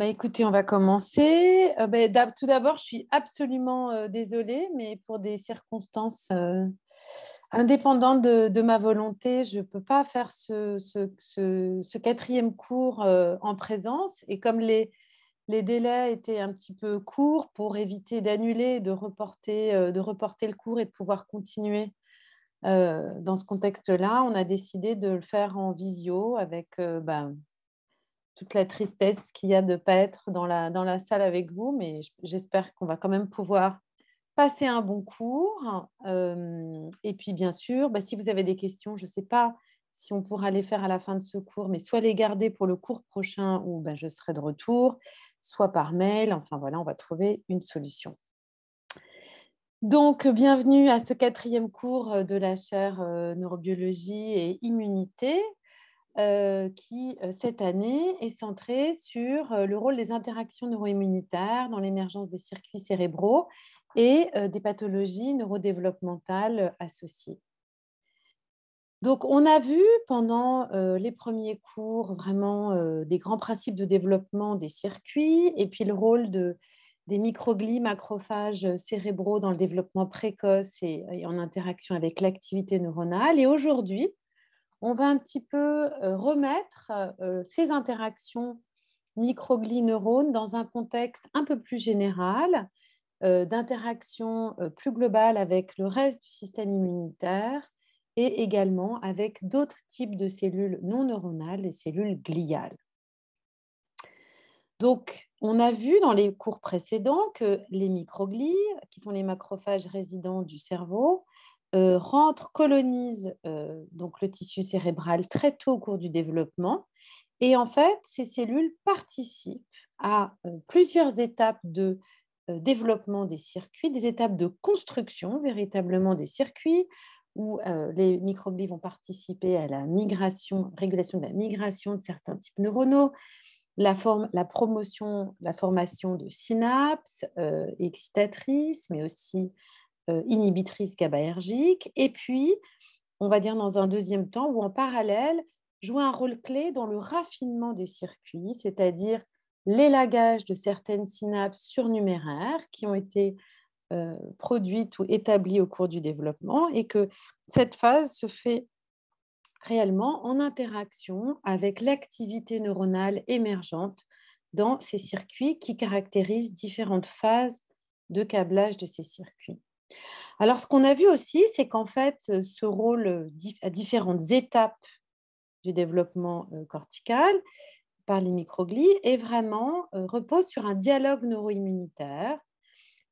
Écoutez, on va commencer. Tout d'abord, je suis absolument désolée, mais pour des circonstances indépendantes de ma volonté, je ne peux pas faire ce quatrième cours en présence. Et comme les délais étaient un petit peu courts pour éviter d'annuler, de reporter le cours et de pouvoir continuer dans ce contexte-là, on a décidé de le faire en visio avec toute la tristesse qu'il y a de ne pas être dans la salle avec vous, mais j'espère qu'on va quand même pouvoir passer un bon cours. Et puis, bien sûr, si vous avez des questions, je ne sais pas si on pourra les faire à la fin de ce cours, mais soit les garder pour le cours prochain où je serai de retour, soit par mail. Enfin, voilà, on va trouver une solution. Donc, bienvenue à ce quatrième cours de la chaire neurobiologie et immunité qui, cette année, est centré sur le rôle des interactions neuroimmunitaires dans l'émergence des circuits cérébraux et des pathologies neurodéveloppementales associées. Donc, on a vu pendant les premiers cours vraiment des grands principes de développement des circuits et puis le rôle des microglies macrophages cérébraux dans le développement précoce et en interaction avec l'activité neuronale. Et aujourd'hui, on va un petit peu remettre ces interactions microglies-neurones dans un contexte un peu plus général, d'interaction plus globale avec le reste du système immunitaire et également avec d'autres types de cellules non neuronales, les cellules gliales. Donc, on a vu dans les cours précédents que les microglies, qui sont les macrophages résidents du cerveau, rentrent, colonisent donc le tissu cérébral très tôt au cours du développement. Et en fait, ces cellules participent à plusieurs étapes de développement des circuits, des étapes de construction véritablement des circuits, où les microglies vont participer à la migration, régulation de la migration de certains types neuronaux, la promotion, la formation de synapses excitatrices, mais aussi inhibitrices GABAergiques. Et puis, on va dire dans un deuxième temps, ou en parallèle, jouer un rôle clé dans le raffinement des circuits, c'est-à-dire l'élagage de certaines synapses surnuméraires qui ont été produites ou établies au cours du développement, et que cette phase se fait réellement en interaction avec l'activité neuronale émergente dans ces circuits qui caractérisent différentes phases de câblage de ces circuits. Alors, ce qu'on a vu aussi, c'est qu'en fait, ce rôle à différentes étapes du développement cortical par les microglies repose sur un dialogue neuroimmunitaire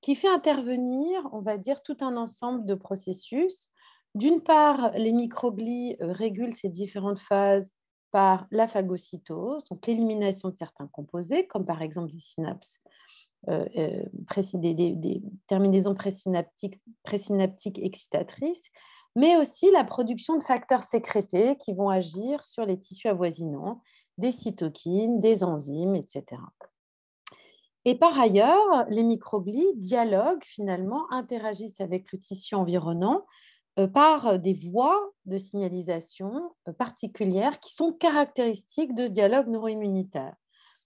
qui fait intervenir, on va dire, tout un ensemble de processus. D'une part, les microglies régulent ces différentes phases par la phagocytose, donc l'élimination de certains composés, comme par exemple des synapses, des terminaisons présynaptiques excitatrices, mais aussi la production de facteurs sécrétés qui vont agir sur les tissus avoisinants, des cytokines, des enzymes, etc. Et par ailleurs, les microglies dialoguent finalement, interagissent avec le tissu environnant par des voies de signalisation particulières qui sont caractéristiques de ce dialogue neuroimmunitaire.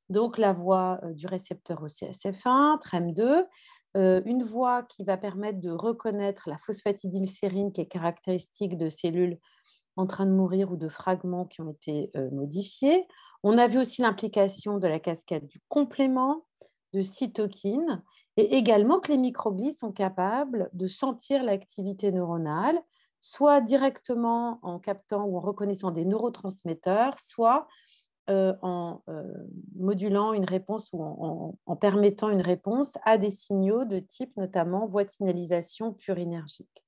Donc la voie du récepteur OCSF1, TREM2, une voie qui va permettre de reconnaître la phosphatidylsérine qui est caractéristique de cellules en train de mourir ou de fragments qui ont été modifiés. On a vu aussi l'implication de la cascade du complément, de cytokines, et également que les microglies sont capables de sentir l'activité neuronale, soit directement en captant ou en reconnaissant des neurotransmetteurs, soit en modulant une réponse ou en permettant une réponse à des signaux de type notamment voie de signalisation purinergique.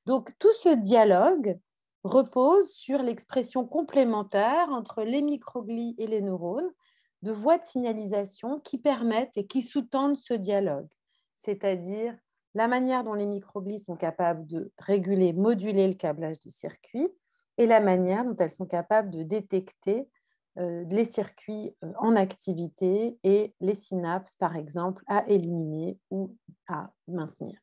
Donc tout ce dialogue repose sur l'expression complémentaire entre les microglies et les neurones de voies de signalisation qui permettent et qui sous-tendent ce dialogue, c'est-à-dire la manière dont les microglies sont capables de réguler, moduler le câblage des circuits et la manière dont elles sont capables de détecter les circuits en activité et les synapses, par exemple, à éliminer ou à maintenir.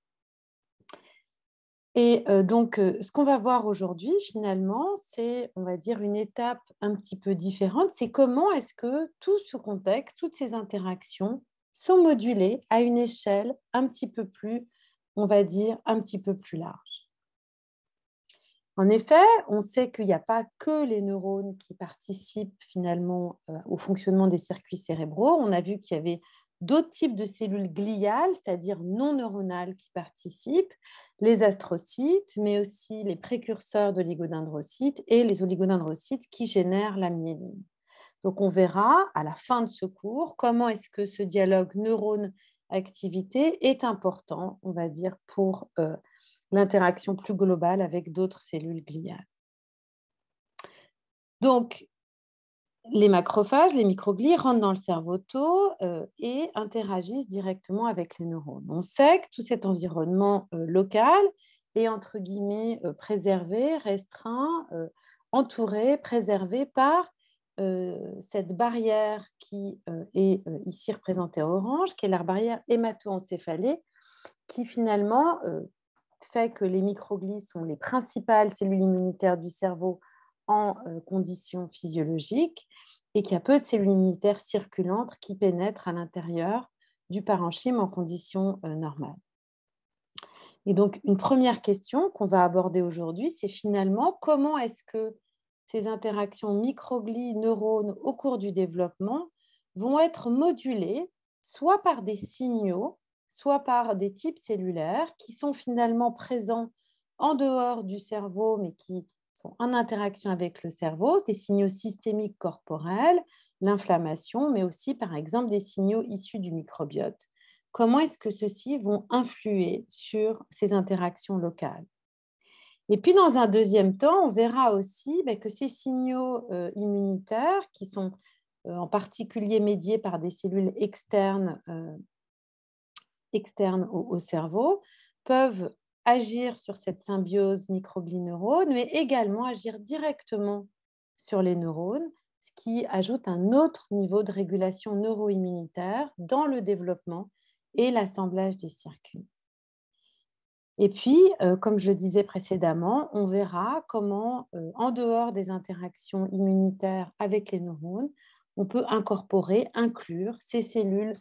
Et donc, ce qu'on va voir aujourd'hui, finalement, c'est, on va dire, une étape un petit peu différente. C'est comment est-ce que tout ce contexte, toutes ces interactions sont modulées à une échelle un petit peu plus, on va dire, un petit peu plus large. En effet, on sait qu'il n'y a pas que les neurones qui participent finalement au fonctionnement des circuits cérébraux. On a vu qu'il y avait d'autres types de cellules gliales, c'est-à-dire non neuronales, qui participent, les astrocytes, mais aussi les précurseurs d'oligodendrocytes et les oligodendrocytes qui génèrent la myéline. Donc, on verra à la fin de ce cours comment est-ce que ce dialogue neurone-activité est important, on va dire, pour l'interaction plus globale avec d'autres cellules gliales. Donc, les macrophages, les microglies rentrent dans le cerveau tôt et interagissent directement avec les neurones. On sait que tout cet environnement local est entre guillemets préservé, restreint, entouré, préservé par cette barrière qui est ici représentée en orange, qui est la barrière hémato-encéphalée, qui finalement fait que les microglies sont les principales cellules immunitaires du cerveau en conditions physiologiques et qu'il y a peu de cellules immunitaires circulantes qui pénètrent à l'intérieur du parenchyme en conditions normales. Et donc, une première question qu'on va aborder aujourd'hui, c'est finalement comment est-ce que ces interactions microglies-neurones au cours du développement vont être modulées soit par des signaux, soit par des types cellulaires qui sont finalement présents en dehors du cerveau, mais qui sont en interaction avec le cerveau, des signaux systémiques corporels, l'inflammation, mais aussi par exemple des signaux issus du microbiote. Comment est-ce que ceux-ci vont influer sur ces interactions locales? Et puis, dans un deuxième temps, on verra aussi que ces signaux immunitaires, qui sont en particulier médiés par des cellules externes au cerveau, peuvent agir sur cette symbiose microglie-neurone, mais également agir directement sur les neurones, ce qui ajoute un autre niveau de régulation neuro-immunitaire dans le développement et l'assemblage des circuits. Et puis, comme je le disais précédemment, on verra comment, en dehors des interactions immunitaires avec les neurones, on peut incorporer, inclure ces cellules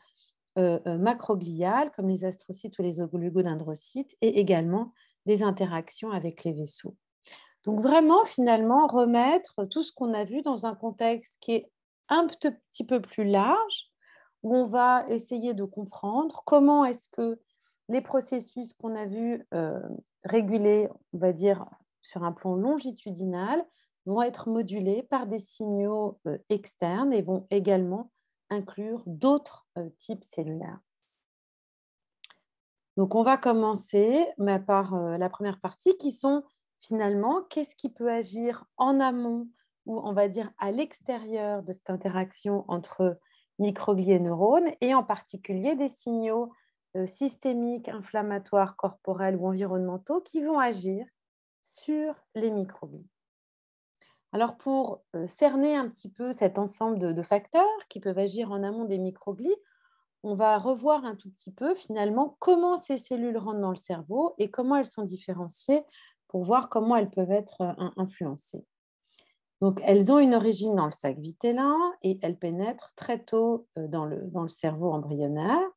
macrogliales comme les astrocytes ou les oligodendrocytes et également des interactions avec les vaisseaux. Donc vraiment, finalement, remettre tout ce qu'on a vu dans un contexte qui est un petit peu plus large, où on va essayer de comprendre comment est-ce que les processus qu'on a vus régulés, on va dire, sur un plan longitudinal, vont être modulés par des signaux externes et vont également inclure d'autres types cellulaires. Donc, on va commencer par la première partie qui sont finalement qu'est-ce qui peut agir en amont ou on va dire à l'extérieur de cette interaction entre microglies et neurones et en particulier des signaux systémiques, inflammatoires, corporels ou environnementaux qui vont agir sur les microglies. Alors, pour cerner un petit peu cet ensemble de facteurs qui peuvent agir en amont des microglies, on va revoir un tout petit peu finalement comment ces cellules rentrent dans le cerveau et comment elles sont différenciées pour voir comment elles peuvent être influencées. Donc, elles ont une origine dans le sac vitellin et elles pénètrent très tôt dans le cerveau embryonnaire.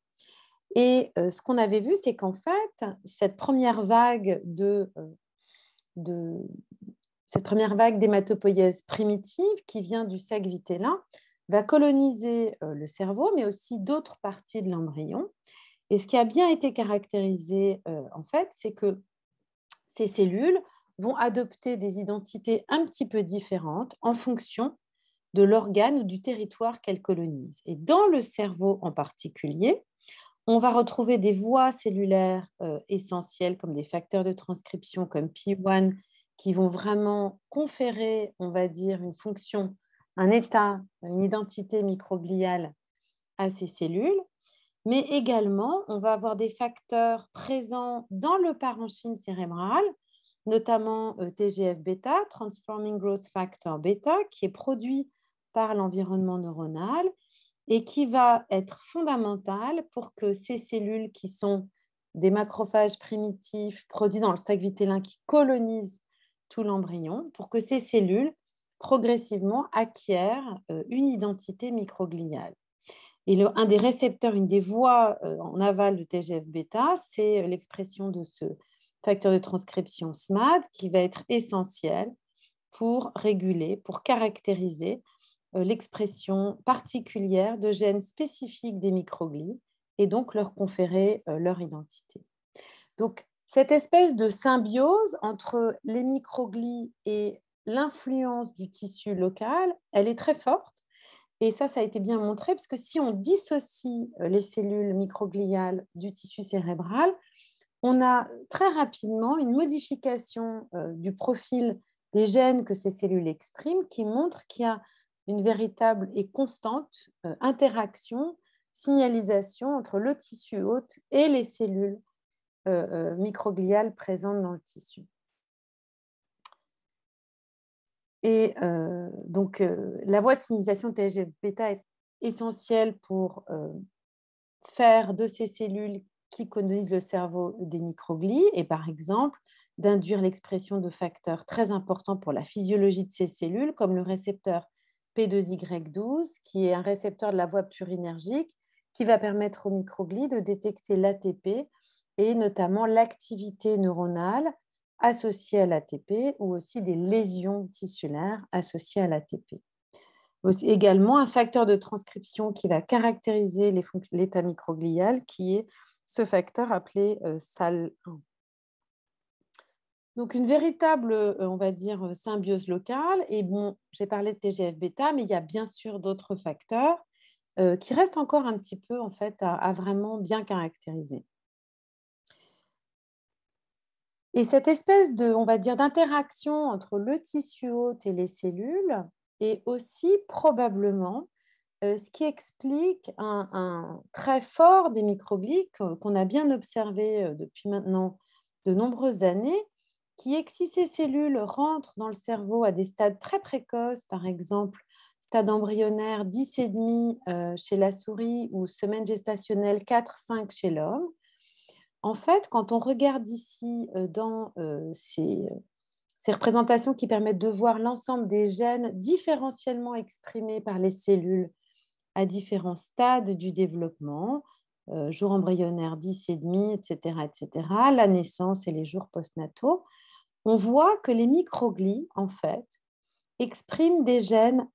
Et ce qu'on avait vu, c'est qu'en fait, cette première vague de cette première vague d'hématopoïèse primitive qui vient du sac vitellin va coloniser le cerveau, mais aussi d'autres parties de l'embryon. Et ce qui a bien été caractérisé, en fait, c'est que ces cellules vont adopter des identités un petit peu différentes en fonction de l'organe ou du territoire qu'elles colonisent. Et dans le cerveau en particulier, on va retrouver des voies cellulaires essentielles comme des facteurs de transcription comme P1 qui vont vraiment conférer, on va dire, une fonction, un état, une identité microgliale à ces cellules. Mais également, on va avoir des facteurs présents dans le parenchyme cérébral, notamment TGF-bêta, Transforming Growth Factor bêta, qui est produit par l'environnement neuronal et qui va être fondamental pour que ces cellules qui sont des macrophages primitifs produits dans le sac vitellin qui colonisent tout l'embryon pour que ces cellules progressivement acquièrent une identité microgliale. Et un des récepteurs, une des voies en aval de TGF-bêta, c'est l'expression de ce facteur de transcription SMAD qui va être essentiel pour réguler, pour caractériser l'expression particulière de gènes spécifiques des microglies et donc leur conférer leur identité. Donc, cette espèce de symbiose entre les microglies et l'influence du tissu local, elle est très forte. Et ça a été bien montré, parce que si on dissocie les cellules microgliales du tissu cérébral, on a très rapidement une modification du profil des gènes que ces cellules expriment qui montre qu'il y a une véritable et constante interaction, signalisation entre le tissu hôte et les cellules microgliales présentes dans le tissu. Et donc, la voie de signalisation de TGF-bêta est essentielle pour faire de ces cellules qui colonisent le cerveau des microglies et par exemple d'induire l'expression de facteurs très importants pour la physiologie de ces cellules, comme le récepteur P2Y12, qui est un récepteur de la voie purinergique qui va permettre aux microglies de détecter l'ATP et notamment l'activité neuronale associée à l'ATP ou aussi des lésions tissulaires associées à l'ATP. Également, un facteur de transcription qui va caractériser l'état microglial, qui est ce facteur appelé SAL1. Donc, une véritable, on va dire, symbiose locale. Et bon, j'ai parlé de TGF-bêta, mais il y a bien sûr d'autres facteurs qui restent encore un petit peu, en fait, à vraiment bien caractériser. Et cette espèce de, on va dire, d'interaction entre le tissu hôte et les cellules est aussi probablement ce qui explique un trait fort des microglies qu'on a bien observé depuis maintenant de nombreuses années, qui est que si ces cellules rentrent dans le cerveau à des stades très précoces, par exemple stade embryonnaire 10,5 chez la souris ou semaine gestationnelle 4-5 chez l'homme, en fait, quand on regarde ici dans ces représentations qui permettent de voir l'ensemble des gènes différentiellement exprimés par les cellules à différents stades du développement, jour embryonnaire 10,5, etc., etc., la naissance et les jours postnataux, on voit que les microglies, en fait, expriment des gènes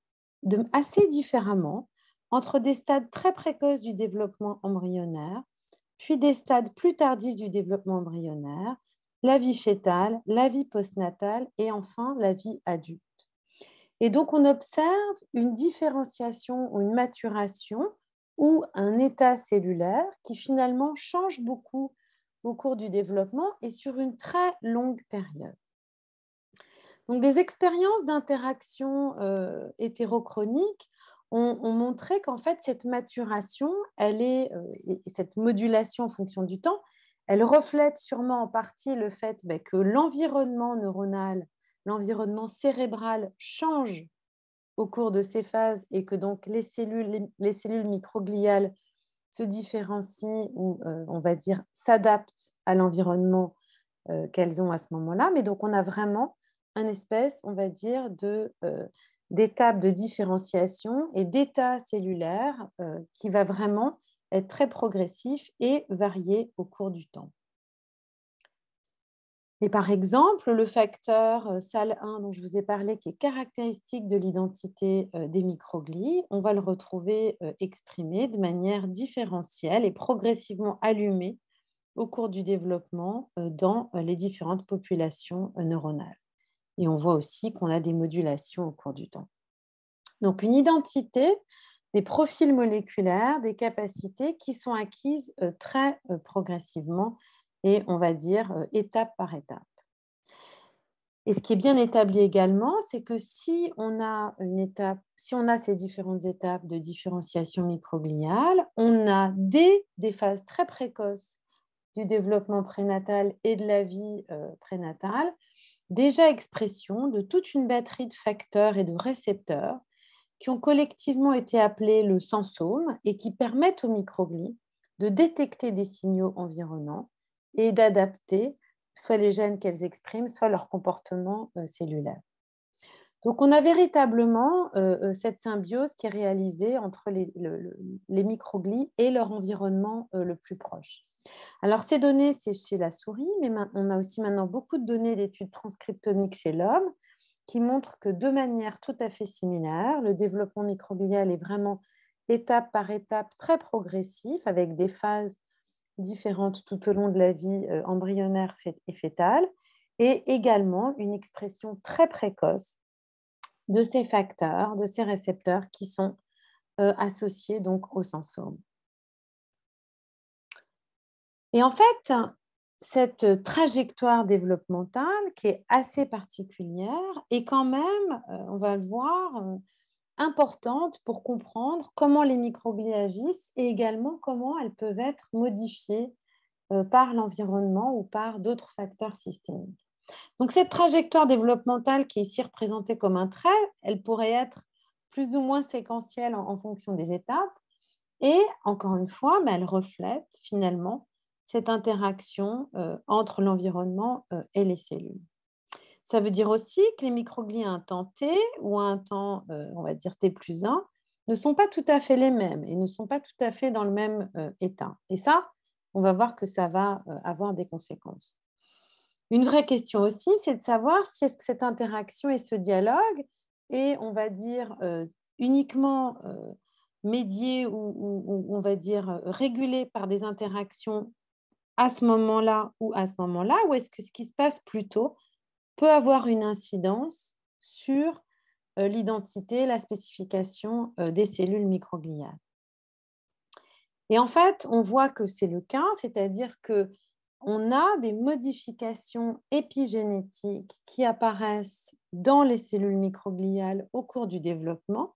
assez différemment entre des stades très précoces du développement embryonnaire, puis des stades plus tardifs du développement embryonnaire, la vie fœtale, la vie postnatale et enfin la vie adulte. Et donc, on observe une différenciation ou une maturation ou un état cellulaire qui finalement change beaucoup au cours du développement et sur une très longue période. Donc, des expériences d'interaction hétérochronique ont montré qu'en fait, cette maturation, et cette modulation en fonction du temps, elle reflète sûrement en partie le fait que l'environnement neuronal, l'environnement cérébral change au cours de ces phases et que donc les cellules microgliales se différencient ou, on va dire, s'adaptent à l'environnement qu'elles ont à ce moment-là. Mais donc, on a vraiment une espèce, on va dire, d'étape de différenciation et d'état cellulaire qui va vraiment être très progressif et varier au cours du temps. Et par exemple, le facteur SAL1 dont je vous ai parlé, qui est caractéristique de l'identité des microglies, on va le retrouver exprimé de manière différentielle et progressivement allumé au cours du développement dans les différentes populations neuronales. Et on voit aussi qu'on a des modulations au cours du temps. Donc, une identité, des profils moléculaires, des capacités qui sont acquises très progressivement et on va dire étape par étape. Et ce qui est bien établi également, c'est que si on a ces différentes étapes de différenciation microgliale, on a dès des phases très précoces du développement prénatal et de la vie prénatale, déjà expression de toute une batterie de facteurs et de récepteurs qui ont collectivement été appelés le sensome et qui permettent aux microglies de détecter des signaux environnants et d'adapter soit les gènes qu'elles expriment, soit leur comportement cellulaire. Donc, on a véritablement cette symbiose qui est réalisée entre les microglies et leur environnement le plus proche. Alors, ces données, c'est chez la souris, mais on a aussi maintenant beaucoup de données d'études transcriptomiques chez l'homme qui montrent que de manière tout à fait similaire, le développement microglial est vraiment étape par étape très progressif avec des phases différentes tout au long de la vie embryonnaire et fœtale et également une expression très précoce de ces facteurs, de ces récepteurs qui sont associés donc au sensome. Et en fait, cette trajectoire développementale qui est assez particulière est quand même, on va le voir, importante pour comprendre comment les microglies agissent et également comment elles peuvent être modifiées par l'environnement ou par d'autres facteurs systémiques. Donc cette trajectoire développementale qui est ici représentée comme un trait, elle pourrait être plus ou moins séquentielle en fonction des étapes. Et encore une fois, elle reflète finalement cette interaction entre l'environnement et les cellules. Ça veut dire aussi que les microglies à un temps t ou à un temps, on va dire t plus 1, ne sont pas tout à fait les mêmes et ne sont pas tout à fait dans le même état. Et ça, on va voir que ça va avoir des conséquences. Une vraie question aussi, c'est de savoir si est-ce que cette interaction et ce dialogue est, on va dire, uniquement médié ou on va dire régulé par des interactions à ce moment-là ou à ce moment-là, ou est-ce que ce qui se passe plus tôt peut avoir une incidence sur l'identité, la spécification des cellules microgliales. Et en fait, on voit que c'est le cas, c'est-à-dire que on a des modifications épigénétiques qui apparaissent dans les cellules microgliales au cours du développement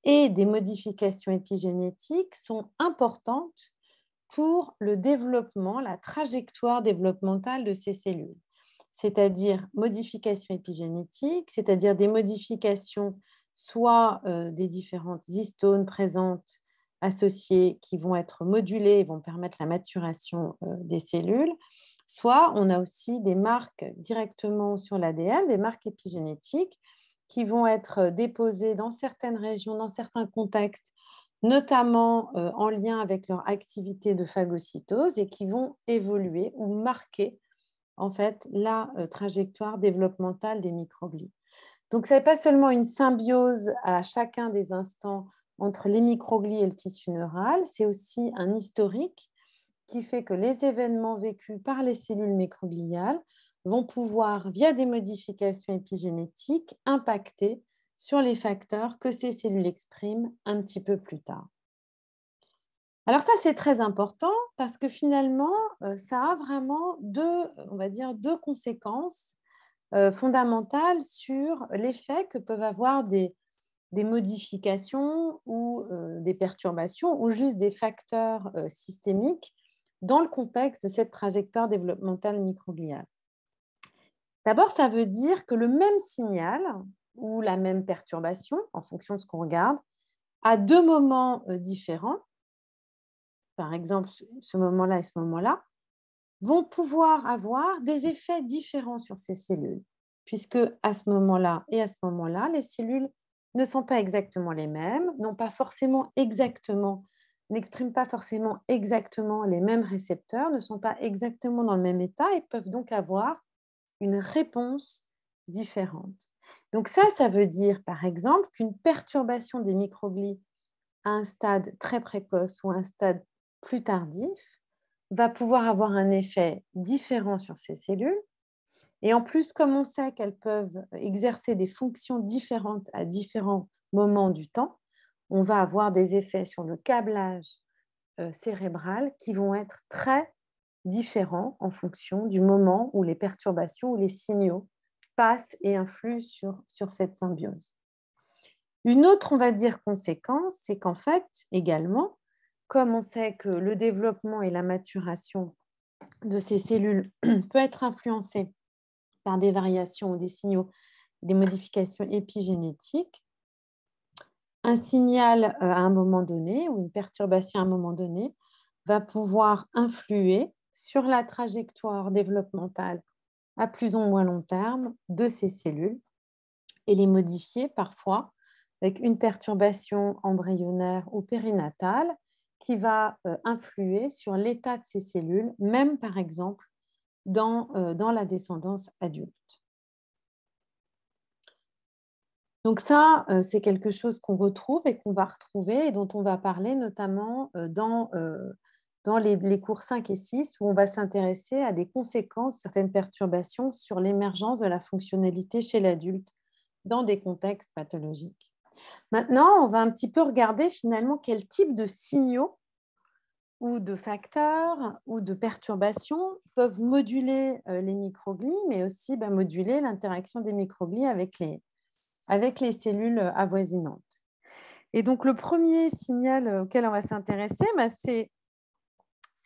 et des modifications épigénétiques sont importantes pour le développement, la trajectoire développementale de ces cellules. C'est-à-dire modifications épigénétiques, c'est-à-dire des modifications soit des différentes histones présentes associées qui vont être modulées et vont permettre la maturation des cellules, soit on a aussi des marques directement sur l'ADN, des marques épigénétiques qui vont être déposées dans certaines régions, dans certains contextes, notamment en lien avec leur activité de phagocytose et qui vont évoluer ou marquer en fait la trajectoire développementale des microglies. Donc, ce n'est pas seulement une symbiose à chacun des instants entre les microglies et le tissu neural, c'est aussi un historique qui fait que les événements vécus par les cellules microgliales vont pouvoir, via des modifications épigénétiques, impacter sur les facteurs que ces cellules expriment un petit peu plus tard. Alors ça, c'est très important parce que finalement, ça a vraiment on va dire, deux conséquences fondamentales sur l'effet que peuvent avoir des modifications ou des perturbations ou juste des facteurs systémiques dans le contexte de cette trajectoire développementale microgliale. D'abord, ça veut dire que le même signal ou la même perturbation, en fonction de ce qu'on regarde, à deux moments différents, par exemple ce moment-là et ce moment-là, vont pouvoir avoir des effets différents sur ces cellules, puisque à ce moment-là et à ce moment-là, les cellules ne sont pas exactement les mêmes, n'expriment pas forcément exactement les mêmes récepteurs, ne sont pas exactement dans le même état et peuvent donc avoir une réponse différente. Donc ça veut dire par exemple qu'une perturbation des microglies à un stade très précoce ou à un stade plus tardif va pouvoir avoir un effet différent sur ces cellules. Et en plus, comme on sait qu'elles peuvent exercer des fonctions différentes à différents moments du temps, on va avoir des effets sur le câblage cérébral qui vont être très différents en fonction du moment où les perturbations ou les signaux passent et influent sur cette symbiose. Une autre, on va dire, conséquence, c'est qu'en fait, également, comme on sait que le développement et la maturation de ces cellules peut être influencé par des variations ou des signaux, des modifications épigénétiques, un signal à un moment donné ou une perturbation à un moment donné va pouvoir influer sur la trajectoire développementale à plus ou moins long terme de ces cellules et les modifier parfois avec une perturbation embryonnaire ou périnatale qui va influer sur l'état de ces cellules, même par exemple dans la descendance adulte. Donc ça, c'est quelque chose qu'on retrouve et qu'on va retrouver et dont on va parler notamment dans les cours 5 et 6 où on va s'intéresser à des conséquences de certaines perturbations sur l'émergence de la fonctionnalité chez l'adulte dans des contextes pathologiques. Maintenant, on va un petit peu regarder finalement quel type de signaux ou de facteurs ou de perturbations peuvent moduler les microglies, mais aussi moduler l'interaction des microglies avec les cellules avoisinantes. Et donc, le premier signal auquel on va s'intéresser, c'est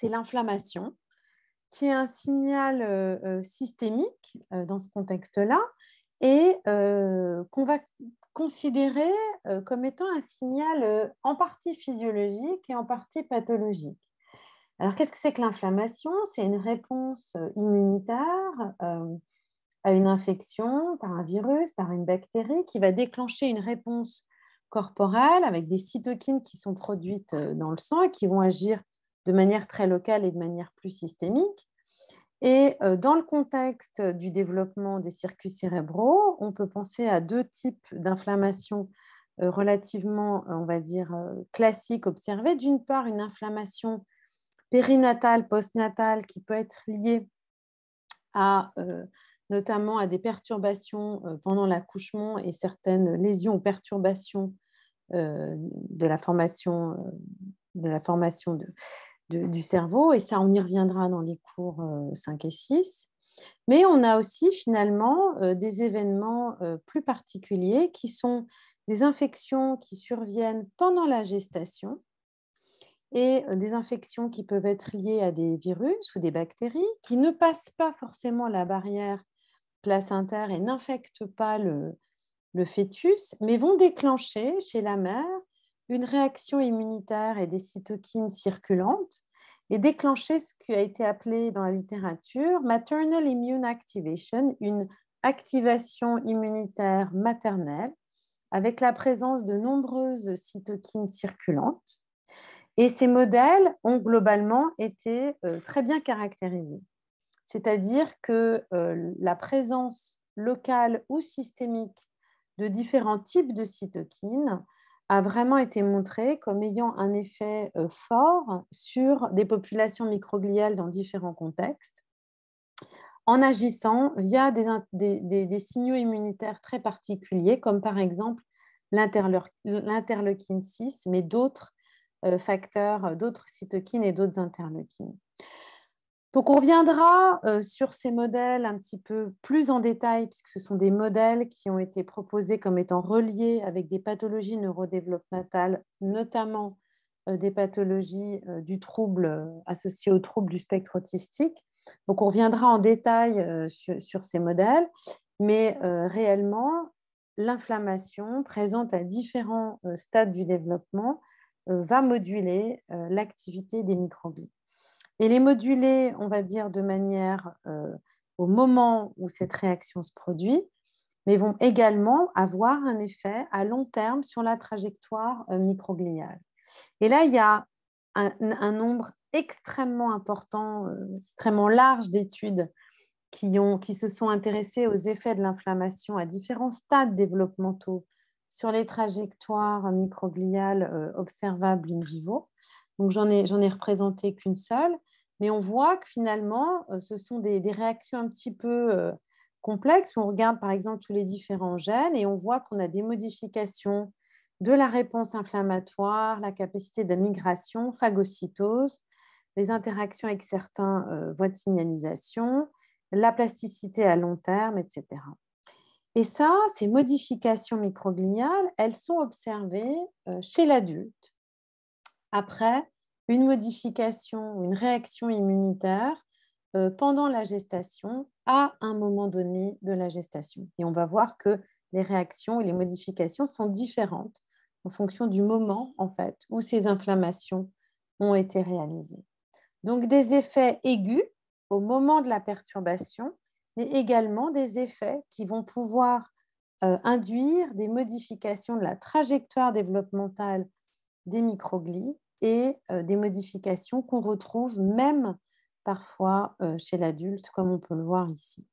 l'inflammation, qui est un signal systémique dans ce contexte-là et qu'on va considérer comme étant un signal en partie physiologique et en partie pathologique. Alors, qu'est-ce que c'est que l'inflammation? C'est une réponse immunitaire à une infection par un virus, par une bactérie, qui va déclencher une réponse corporelle avec des cytokines qui sont produites dans le sang et qui vont agir de manière très locale et de manière plus systémique. Et dans le contexte du développement des circuits cérébraux, on peut penser à deux types d'inflammation relativement, on va dire, classiques observées. D'une part, une inflammation périnatale, postnatale, qui peut être liée à notamment à des perturbations pendant l'accouchement et certaines lésions ou perturbations de la formation du cerveau. Et ça, on y reviendra dans les cours 5 et 6. Mais on a aussi finalement des événements plus particuliers qui sont des infections qui surviennent pendant la gestation et des infections qui peuvent être liées à des virus ou des bactéries qui ne passent pas forcément la barrière placentaire et n'infectent pas le fœtus, mais vont déclencher chez la mère une réaction immunitaire et des cytokines circulantes et déclencher ce qui a été appelé dans la littérature maternal immune activation, une activation immunitaire maternelle avec la présence de nombreuses cytokines circulantes. Et ces modèles ont globalement été très bien caractérisés. C'est-à-dire que la présence locale ou systémique de différents types de cytokines a vraiment été montrée comme ayant un effet fort sur des populations microgliales dans différents contextes, en agissant via des signaux immunitaires très particuliers, comme par exemple l'interleukine 6, mais d'autres facteurs, d'autres cytokines et d'autres interleukines. Donc, on reviendra sur ces modèles un petit peu plus en détail, puisque ce sont des modèles qui ont été proposés comme étant reliés avec des pathologies neurodéveloppementales, notamment des pathologies du trouble associées au trouble du spectre autistique. Donc, on reviendra en détail sur ces modèles, mais réellement, l'inflammation présente à différents stades du développement va moduler l'activité des microglies. Et les moduler, on va dire, de manière au moment où cette réaction se produit, mais vont également avoir un effet à long terme sur la trajectoire microgliale. Et là, il y a un nombre extrêmement important, extrêmement large d'études qui se sont intéressées aux effets de l'inflammation à différents stades développementaux sur les trajectoires microgliales observables in vivo. Donc, j'en ai représenté qu'une seule, mais on voit que finalement, ce sont des réactions un petit peu complexes où on regarde par exemple tous les différents gènes et on voit qu'on a des modifications de la réponse inflammatoire, la capacité de migration, phagocytose, les interactions avec certaines voies de signalisation, la plasticité à long terme, etc. Et ça, ces modifications microgliales, elles sont observées chez l'adulte après une modification, une réaction immunitaire pendant la gestation à un moment donné de la gestation. Et on va voir que les réactions et les modifications sont différentes en fonction du moment en fait, où ces inflammations ont été réalisées. Donc, des effets aigus au moment de la perturbation, mais également des effets qui vont pouvoir induire des modifications de la trajectoire développementale des microglies et des modifications qu'on retrouve même parfois chez l'adulte, comme on peut le voir ici.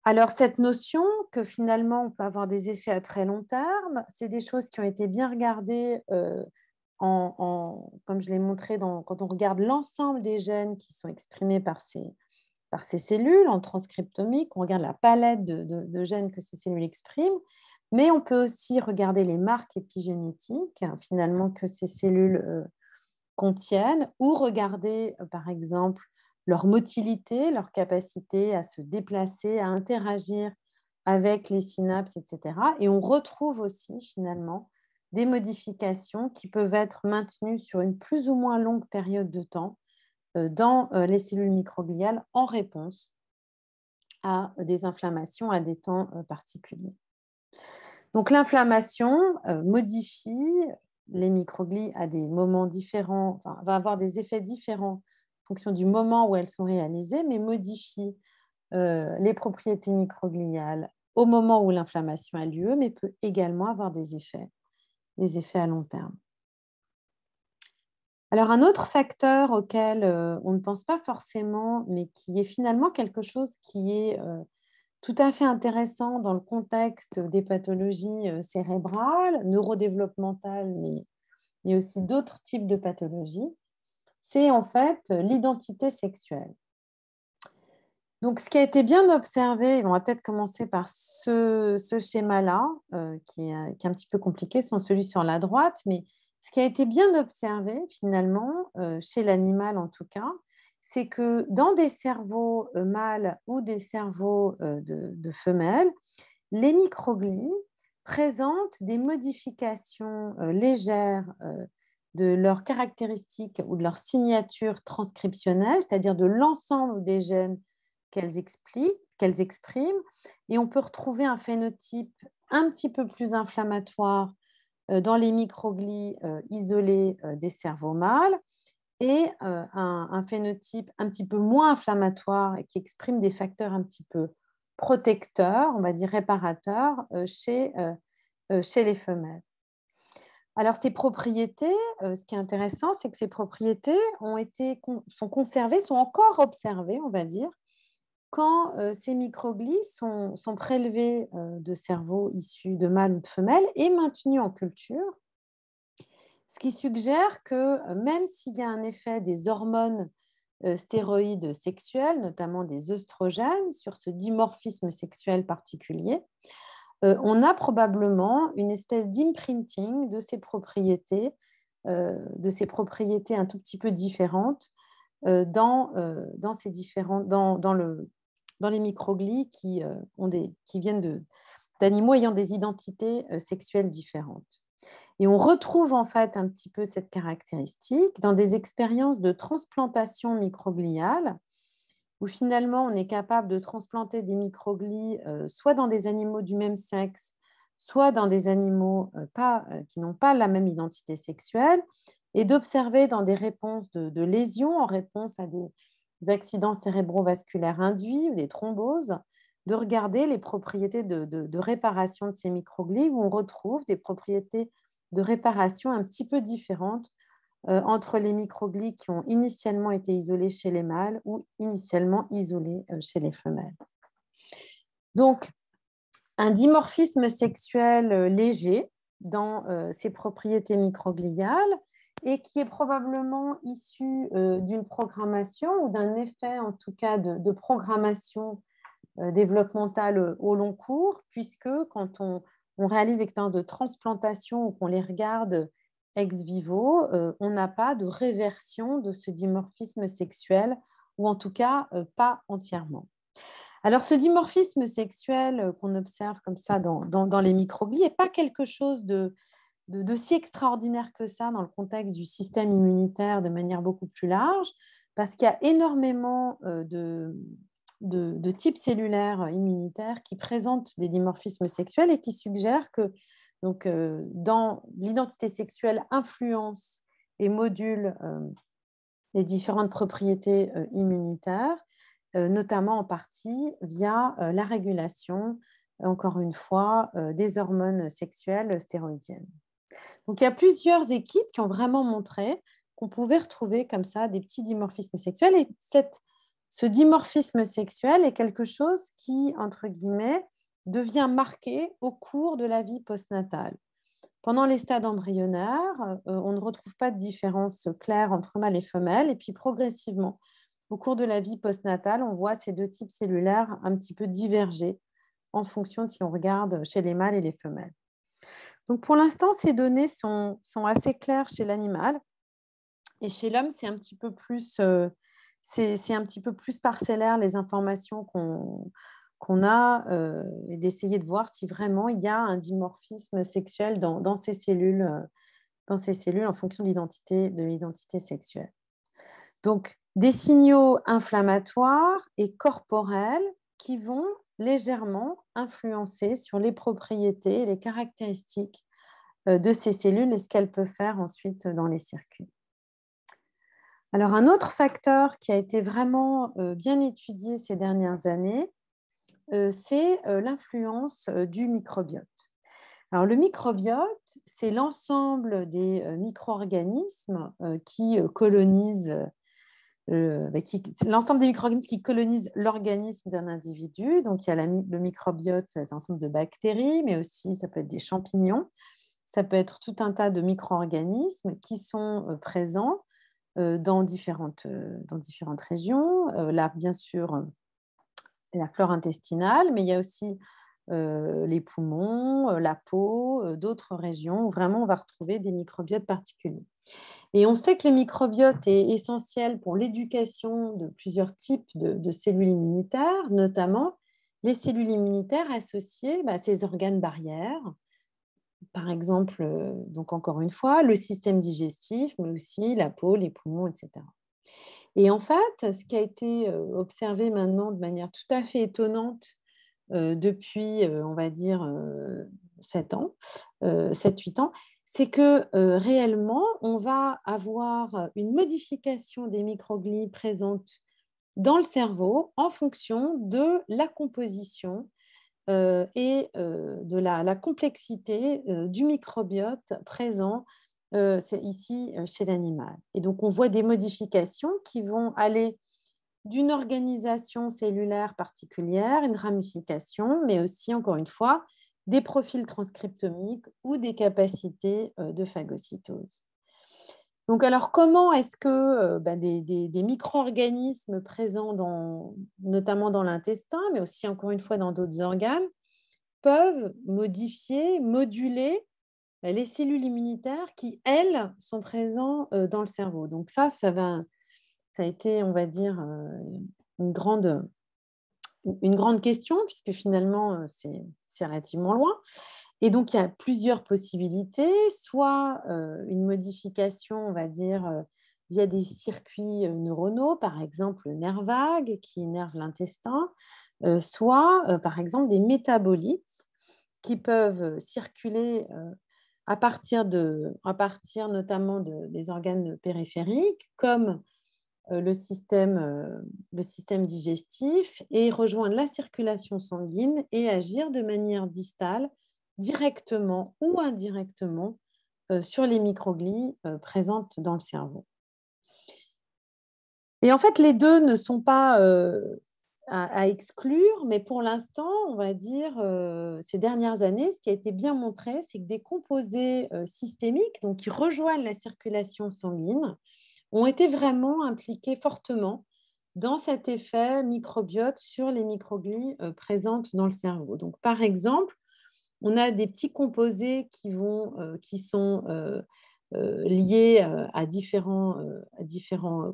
Alors, cette notion que finalement, on peut avoir des effets à très long terme, c'est des choses qui ont été bien regardées, comme je l'ai montré, quand on regarde l'ensemble des gènes qui sont exprimés par ces cellules en transcriptomique, on regarde la palette de gènes que ces cellules expriment, mais on peut aussi regarder les marques épigénétiques, finalement, que ces cellules contiennent, ou regarder, par exemple, leur motilité, leur capacité à se déplacer, à interagir avec les synapses, etc. Et on retrouve aussi, finalement, des modifications qui peuvent être maintenues sur une plus ou moins longue période de temps dans les cellules microgliales en réponse à des inflammations à des temps particuliers. Donc l'inflammation modifie les microglies à des moments différents, enfin, va avoir des effets différents en fonction du moment où elles sont réalisées, mais modifie les propriétés microgliales au moment où l'inflammation a lieu, mais peut également avoir des effets à long terme. Alors, un autre facteur auquel on ne pense pas forcément, mais qui est finalement quelque chose qui est tout à fait intéressant dans le contexte des pathologies cérébrales, neurodéveloppementales, mais aussi d'autres types de pathologies, c'est en fait l'identité sexuelle. Donc, ce qui a été bien observé, on va peut-être commencer par ce schéma-là, qui est un petit peu compliqué, sans celui sur la droite, mais ce qui a été bien observé finalement, chez l'animal en tout cas, c'est que dans des cerveaux mâles ou des cerveaux de femelles, les microglies présentent des modifications légères de leurs caractéristiques ou de leur signature transcriptionnelle, c'est-à-dire de l'ensemble des gènes qu'elles expriment. Et on peut retrouver un phénotype un petit peu plus inflammatoire dans les microglies isolés des cerveaux mâles et un phénotype un petit peu moins inflammatoire et qui exprime des facteurs un petit peu protecteurs, on va dire réparateurs, chez les femelles. Alors, ces propriétés, ce qui est intéressant, c'est que ces propriétés sont conservées, sont encore observées, on va dire, quand ces microglies sont prélevés de cerveaux issus de mâles ou de femelles et maintenus en culture, ce qui suggère que même s'il y a un effet des hormones stéroïdes sexuelles, notamment des œstrogènes, sur ce dimorphisme sexuel particulier, on a probablement une espèce d'imprinting de ces propriétés un tout petit peu différentes dans les microglies qui viennent d'animaux ayant des identités sexuelles différentes. Et on retrouve en fait un petit peu cette caractéristique dans des expériences de transplantation microgliale où finalement on est capable de transplanter des microglies soit dans des animaux du même sexe, soit dans des animaux qui n'ont pas la même identité sexuelle, et d'observer dans des réponses de lésions en réponse à des accidents cérébrovasculaires induits ou des thromboses, de regarder les propriétés de réparation de ces microglies où on retrouve des propriétés de réparation un petit peu différentes entre les microglies qui ont initialement été isolées chez les mâles ou initialement isolées chez les femelles. Donc, un dimorphisme sexuel léger dans ces propriétés microgliales et qui est probablement issu d'une programmation ou d'un effet, en tout cas, de programmation développementale au long cours, puisque quand on réalise des expériences de transplantation ou qu'on les regarde ex vivo, on n'a pas de réversion de ce dimorphisme sexuel, ou en tout cas pas entièrement. Alors, ce dimorphisme sexuel qu'on observe comme ça dans les microglies n'est pas quelque chose de si extraordinaire que ça dans le contexte du système immunitaire de manière beaucoup plus large, parce qu'il y a énormément de types cellulaires immunitaires qui présentent des dimorphismes sexuels et qui suggèrent que dans l'identité sexuelle influence et module les différentes propriétés immunitaires, notamment en partie via la régulation, encore une fois, des hormones sexuelles stéroïdiennes. Donc, il y a plusieurs équipes qui ont vraiment montré qu'on pouvait retrouver comme ça des petits dimorphismes sexuels. Et ce dimorphisme sexuel est quelque chose qui, entre guillemets, devient marqué au cours de la vie postnatale. Pendant les stades embryonnaires, on ne retrouve pas de différence claire entre mâles et femelles. Et puis, progressivement, au cours de la vie postnatale, on voit ces deux types cellulaires un petit peu diverger en fonction de si on regarde chez les mâles et les femelles. Donc, pour l'instant, ces données sont assez claires chez l'animal. Et chez l'homme, c'est un petit peu plus, c'est un petit peu plus parcellaire les informations qu'on a et d'essayer de voir si vraiment il y a un dimorphisme sexuel dans ces cellules, en fonction de l'identité sexuelle. Donc, des signaux inflammatoires et corporels qui vont légèrement influencer sur les propriétés et les caractéristiques de ces cellules et ce qu'elles peuvent faire ensuite dans les circuits. Alors, un autre facteur qui a été vraiment bien étudié ces dernières années, c'est l'influence du microbiote. Alors, le microbiote, c'est l'ensemble des micro-organismes qui colonisent l'ensemble des micro-organismes qui colonisent l'organisme d'un individu. Donc, il y a le microbiote, c'est un ensemble de bactéries, mais aussi ça peut être des champignons. Ça peut être tout un tas de micro-organismes qui sont présents dans différentes régions. Là, bien sûr, c'est la flore intestinale, mais il y a aussi les poumons, la peau, d'autres régions où vraiment on va retrouver des microbiotes particuliers. Et on sait que le microbiote est essentiel pour l'éducation de plusieurs types de cellules immunitaires, notamment les cellules immunitaires associées à ces organes barrières. Par exemple, donc encore une fois, le système digestif, mais aussi la peau, les poumons, etc. Et en fait, ce qui a été observé maintenant de manière tout à fait étonnante depuis, on va dire, 7 ans, 7-8 ans, c'est que réellement, on va avoir une modification des microglies présentes dans le cerveau en fonction de la composition et de la complexité du microbiote présent c'est ici chez l'animal. Et donc, on voit des modifications qui vont aller d'une organisation cellulaire particulière, une ramification, mais aussi, encore une fois, des profils transcriptomiques ou des capacités de phagocytose. Donc, alors, comment est-ce que des micro-organismes présents notamment dans l'intestin, mais aussi, encore une fois, dans d'autres organes, peuvent modifier, moduler les cellules immunitaires qui, elles, sont présentes dans le cerveau. Donc ça a été, on va dire, une grande, une grande question, puisque finalement, c'est relativement loin. Et donc, il y a plusieurs possibilités, soit une modification, on va dire, via des circuits neuronaux, par exemple le nerf vague qui innerve l'intestin, soit, par exemple, des métabolites qui peuvent circuler à partir notamment des organes périphériques, comme le système digestif, et rejoindre la circulation sanguine et agir de manière distale, directement ou indirectement, sur les microglies présentes dans le cerveau. Et en fait, les deux ne sont pas à exclure, mais pour l'instant, on va dire, ces dernières années, ce qui a été bien montré, c'est que des composés systémiques, donc qui rejoignent la circulation sanguine, ont été vraiment impliqués fortement dans cet effet microbiote sur les microglies présentes dans le cerveau. Donc, par exemple, on a des petits composés qui sont liés à différents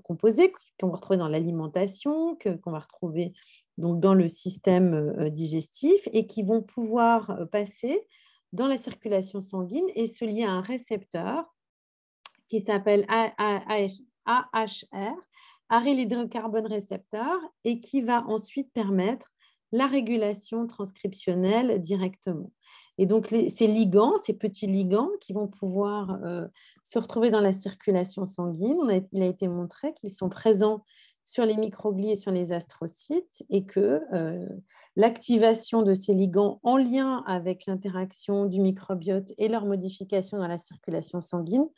composés qu'on va retrouver dans l'alimentation, qu'on va retrouver donc, dans le système digestif et qui vont pouvoir passer dans la circulation sanguine et se lier à un récepteur qui s'appelle AHR, arylhydrocarbone récepteur, et qui va ensuite permettre la régulation transcriptionnelle directement. Et donc, ces ligands, ces petits ligands qui vont pouvoir se retrouver dans la circulation sanguine, il a été montré qu'ils sont présents sur les microglies et sur les astrocytes et que l'activation de ces ligands en lien avec l'interaction du microbiote et leur modification dans la circulation sanguine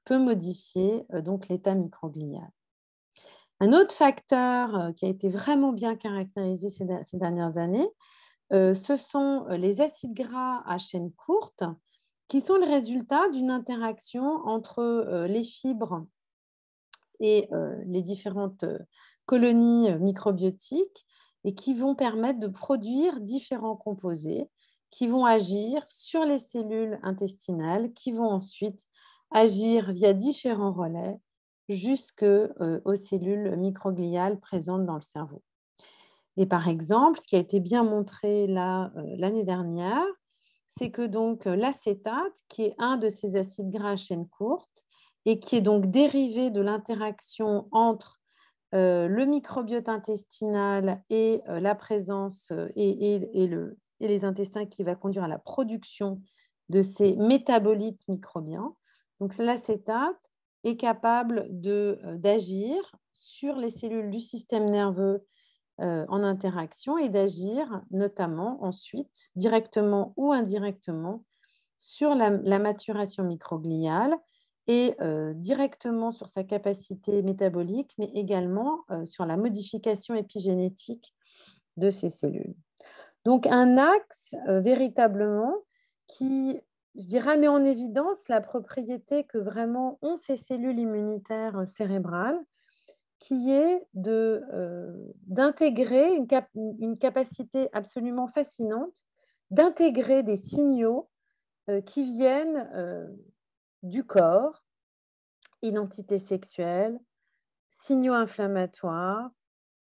peut modifier donc l'état microglial. Un autre facteur qui a été vraiment bien caractérisé ces dernières années, ce sont les acides gras à chaîne courte qui sont le résultat d'une interaction entre les fibres et les différentes colonies microbiotiques et qui vont permettre de produire différents composés qui vont agir sur les cellules intestinales, qui vont ensuite agir via différents relais jusqu'aux cellules microgliales présentes dans le cerveau. Et par exemple, ce qui a été bien montré l'année dernière, c'est que donc l'acétate, qui est un de ces acides gras à chaîne courte et qui est donc dérivé de l'interaction entre le microbiote intestinal et la présence et les intestins qui va conduire à la production de ces métabolites microbiens. Donc l'acétate est capable d'agir sur les cellules du système nerveux en interaction et d'agir notamment ensuite, directement ou indirectement, sur la maturation microgliale et directement sur sa capacité métabolique, mais également sur la modification épigénétique de ces cellules. Donc un axe véritablement qui, je dirais, met en évidence la propriété que vraiment ont ces cellules immunitaires cérébrales, qui est d'intégrer une capacité absolument fascinante d'intégrer des signaux qui viennent du corps, identité sexuelle, signaux inflammatoires,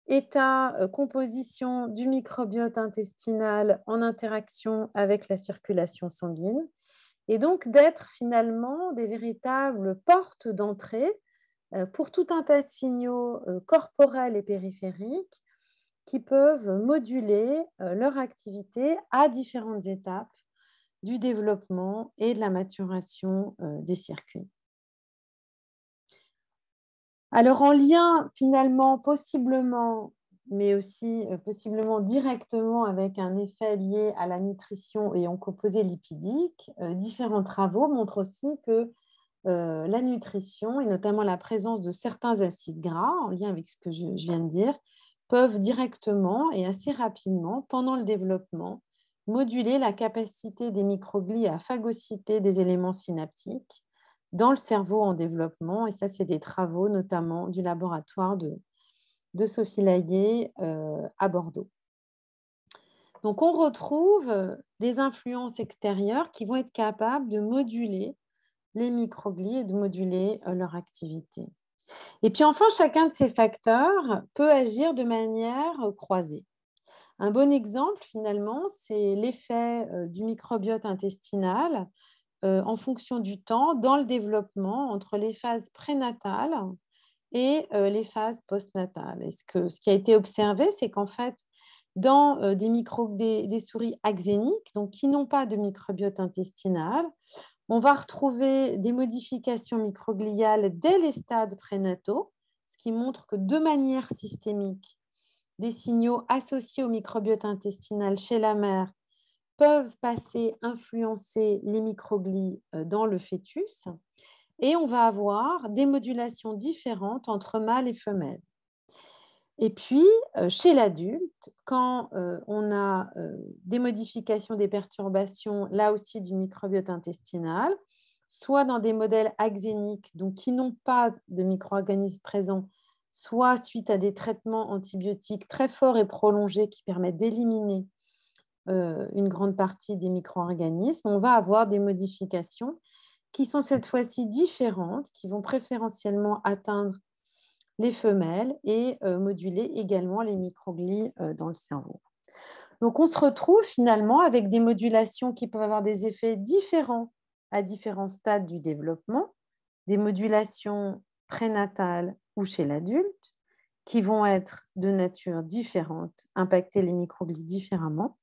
état, composition du microbiote intestinal en interaction avec la circulation sanguine, et donc d'être finalement des véritables portes d'entrée pour tout un tas de signaux corporels et périphériques qui peuvent moduler leur activité à différentes étapes du développement et de la maturation des circuits. Alors en lien finalement possiblement, mais aussi possiblement directement avec un effet lié à la nutrition et aux composés lipidiques, différents travaux montrent aussi que la nutrition, et notamment la présence de certains acides gras, en lien avec ce que je viens de dire, peuvent directement et assez rapidement, pendant le développement, moduler la capacité des microglies à phagocyter des éléments synaptiques dans le cerveau en développement. Et ça, c'est des travaux notamment du laboratoire de Sophie Layet à Bordeaux. Donc, on retrouve des influences extérieures qui vont être capables de moduler les microglies et de moduler leur activité. Et puis enfin, chacun de ces facteurs peut agir de manière croisée. Un bon exemple, finalement, c'est l'effet du microbiote intestinal en fonction du temps dans le développement entre les phases prénatales et les phases postnatales. Et ce qui a été observé, c'est qu'en fait, dans des souris axéniques, donc qui n'ont pas de microbiote intestinal, on va retrouver des modifications microgliales dès les stades prénataux, ce qui montre que de manière systémique, des signaux associés au microbiote intestinal chez la mère peuvent influencer les microglies dans le fœtus. Et on va avoir des modulations différentes entre mâles et femelles. Et puis, chez l'adulte, quand on a des modifications, des perturbations, là aussi du microbiote intestinal, soit dans des modèles axéniques, donc qui n'ont pas de micro-organismes présents, soit suite à des traitements antibiotiques très forts et prolongés qui permettent d'éliminer une grande partie des micro-organismes, on va avoir des modifications qui sont cette fois-ci différentes, qui vont préférentiellement atteindre les femelles et moduler également les microglies dans le cerveau. Donc, on se retrouve finalement avec des modulations qui peuvent avoir des effets différents à différents stades du développement, des modulations prénatales ou chez l'adulte, qui vont être de nature différente, impacter les microglies différemment,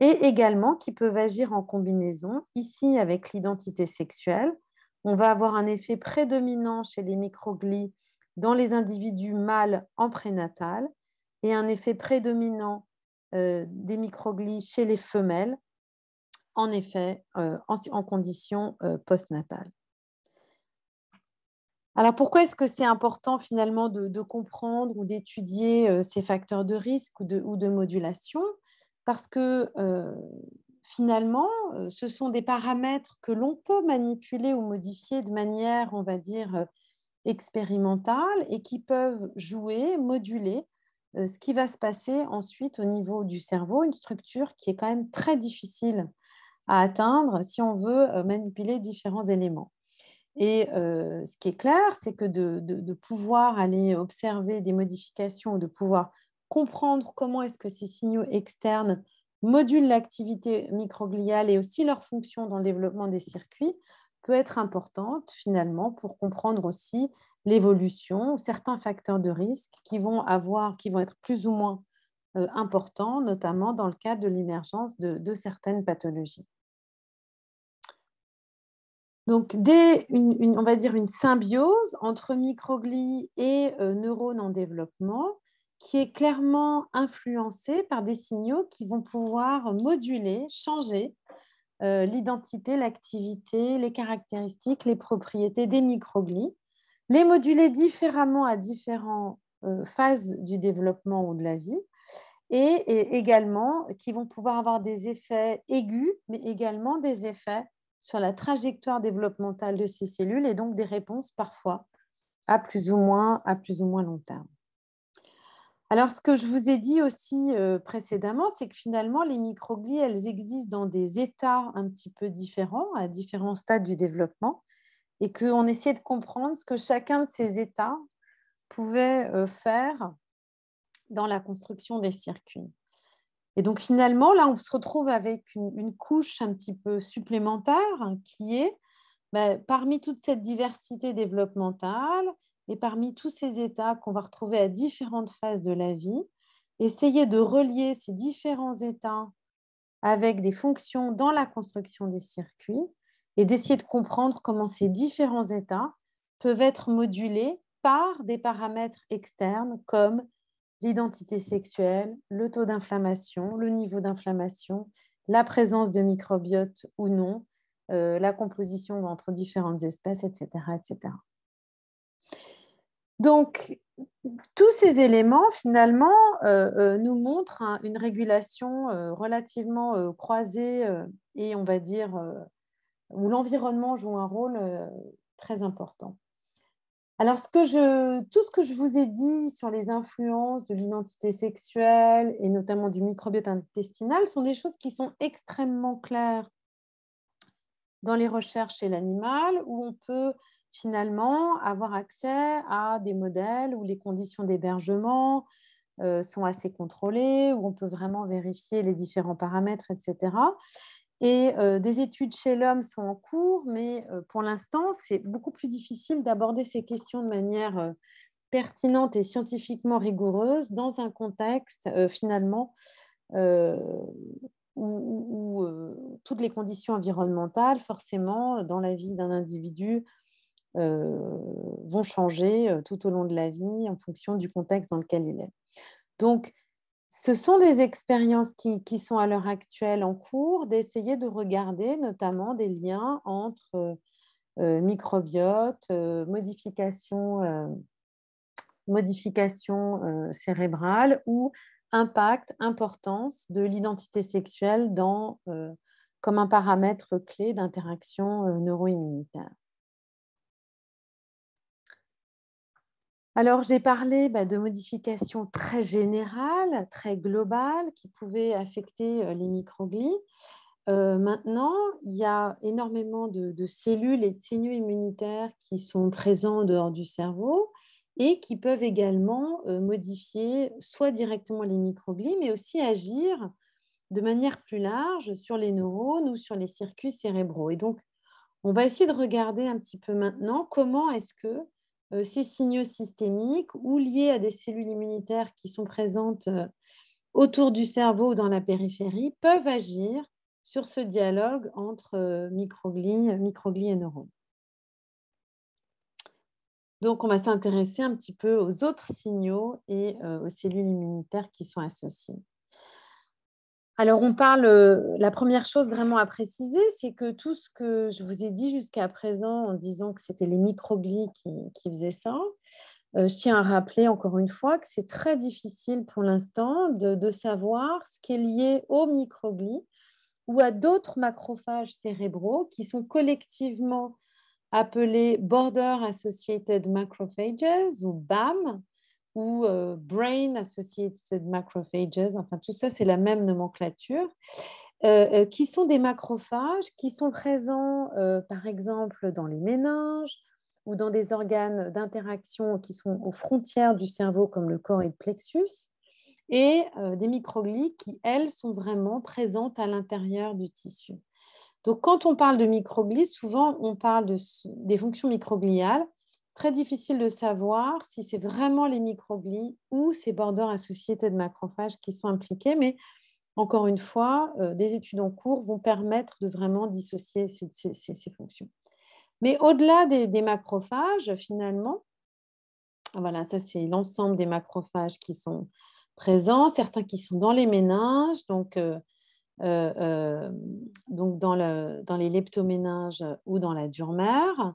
et également qui peuvent agir en combinaison. Ici, avec l'identité sexuelle, on va avoir un effet prédominant chez les microglies dans les individus mâles en prénatal et un effet prédominant des microglies chez les femelles, en effet, en conditions postnatales. Alors, pourquoi est-ce que c'est important finalement de comprendre ou d'étudier ces facteurs de risque ou de modulation? Parce que finalement, ce sont des paramètres que l'on peut manipuler ou modifier de manière, on va dire, expérimentale et qui peuvent jouer, moduler ce qui va se passer ensuite au niveau du cerveau, une structure qui est quand même très difficile à atteindre si on veut manipuler différents éléments. Et ce qui est clair, c'est que de pouvoir aller observer des modifications, de pouvoir comprendre comment est-ce que ces signaux externes modulent l'activité microgliale et aussi leur fonction dans le développement des circuits, peut être importante finalement pour comprendre aussi l'évolution, certains facteurs de risque qui vont être plus ou moins importants, notamment dans le cadre de l'émergence de certaines pathologies. Donc, on va dire une symbiose entre microglies et neurones en développement qui est clairement influencée par des signaux qui vont pouvoir moduler, changer l'identité, l'activité, les caractéristiques, les propriétés des microglies, les moduler différemment à différentes phases du développement ou de la vie et également qui vont pouvoir avoir des effets aigus, mais également des effets sur la trajectoire développementale de ces cellules et donc des réponses parfois à à plus ou moins long terme. Alors, ce que je vous ai dit aussi précédemment, c'est que finalement, les microglies, elles existent dans des états un petit peu différents, à différents stades du développement, et qu'on essayait de comprendre ce que chacun de ces états pouvait faire dans la construction des circuits. Et donc finalement, là, on se retrouve avec une couche un petit peu supplémentaire qui est, parmi toute cette diversité développementale et parmi tous ces états qu'on va retrouver à différentes phases de la vie, essayer de relier ces différents états avec des fonctions dans la construction des circuits et d'essayer de comprendre comment ces différents états peuvent être modulés par des paramètres externes comme l'identité sexuelle, le taux d'inflammation, le niveau d'inflammation, la présence de microbiote ou non, la composition entre différentes espèces, etc., etc. Donc, tous ces éléments, finalement, nous montrent une régulation relativement croisée et, on va dire, où l'environnement joue un rôle très important. Alors, tout ce que je vous ai dit sur les influences de l'identité sexuelle et notamment du microbiote intestinal sont des choses qui sont extrêmement claires dans les recherches chez l'animal, où on peut finalement avoir accès à des modèles où les conditions d'hébergement sont assez contrôlées, où on peut vraiment vérifier les différents paramètres, etc. Et des études chez l'homme sont en cours, mais pour l'instant, c'est beaucoup plus difficile d'aborder ces questions de manière pertinente et scientifiquement rigoureuse dans un contexte finalement euh, où toutes les conditions environnementales, forcément, dans la vie d'un individu, vont changer tout au long de la vie en fonction du contexte dans lequel il est. Donc, ce sont des expériences qui sont à l'heure actuelle en cours, d'essayer de regarder notamment des liens entre microbiote, modification cérébrale ou impact, importance de l'identité sexuelle comme un paramètre clé d'interaction neuro-immunitaire. Alors, j'ai parlé de modifications très générales, très globales, qui pouvaient affecter les microglies. Maintenant, il y a énormément de cellules et de signaux immunitaires qui sont présents en dehors du cerveau et qui peuvent également modifier soit directement les microglies, mais aussi agir de manière plus large sur les neurones ou sur les circuits cérébraux. Et donc, on va essayer de regarder un petit peu maintenant comment est-ce que ces signaux systémiques ou liés à des cellules immunitaires qui sont présentes autour du cerveau ou dans la périphérie peuvent agir sur ce dialogue entre microglies et neurones. Donc, on va s'intéresser un petit peu aux autres signaux et aux cellules immunitaires qui sont associées. Alors, la première chose vraiment à préciser, c'est que tout ce que je vous ai dit jusqu'à présent en disant que c'était les microglies qui faisaient ça, je tiens à rappeler encore une fois que c'est très difficile pour l'instant de savoir ce qui est lié aux microglies ou à d'autres macrophages cérébraux qui sont collectivement appelés Border Associated Macrophages ou BAM ou Brain Associated Macrophages. Enfin, tout ça, c'est la même nomenclature. Qui sont des macrophages qui sont présents, par exemple, dans les méninges ou dans des organes d'interaction qui sont aux frontières du cerveau, comme le corps et le plexus, et des microglies qui, elles, sont vraiment présentes à l'intérieur du tissu. Donc, quand on parle de microglies, souvent, on parle des fonctions microgliales. Très difficile de savoir si c'est vraiment les microglies ou ces border associated macrophages qui sont impliqués, mais encore une fois, des études en cours vont permettre de vraiment dissocier ces fonctions. Mais au-delà des macrophages, finalement, voilà, ça c'est l'ensemble des macrophages qui sont présents, certains qui sont dans les méninges, donc dans les leptoméninges ou dans la dure mère,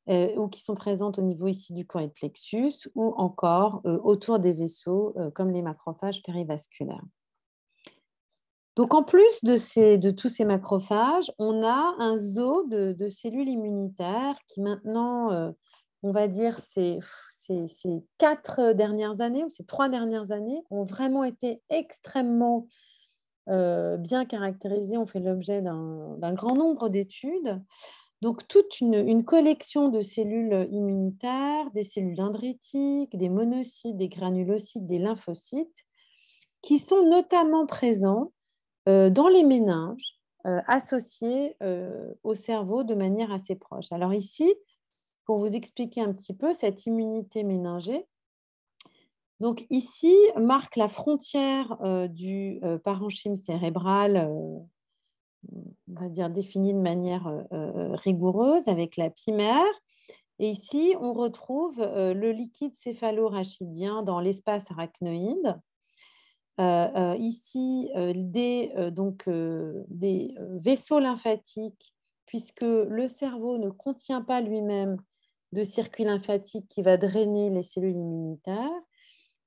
ou qui sont présentes au niveau ici du corps et plexus, ou encore autour des vaisseaux, comme les macrophages périvasculaires. Donc, en plus de tous ces macrophages, on a un zoo de cellules immunitaires qui maintenant, on va dire, ces 4 dernières années ou ces 3 dernières années ont vraiment été extrêmement bien caractérisées, ont fait l'objet d'un grand nombre d'études. Donc, toute une collection de cellules immunitaires, des cellules dendritiques, des monocytes, des granulocytes, des lymphocytes, qui sont notamment présents dans les méninges, associés au cerveau de manière assez proche. Alors ici, pour vous expliquer un petit peu cette immunité méningée, donc ici marque la frontière du parenchyme cérébral, on va dire définie de manière rigoureuse avec la pymère. Et ici, on retrouve le liquide céphalo-rachidien dans l'espace arachnoïde. Ici, des vaisseaux lymphatiques, puisque le cerveau ne contient pas lui-même de circuit lymphatique qui va drainer les cellules immunitaires.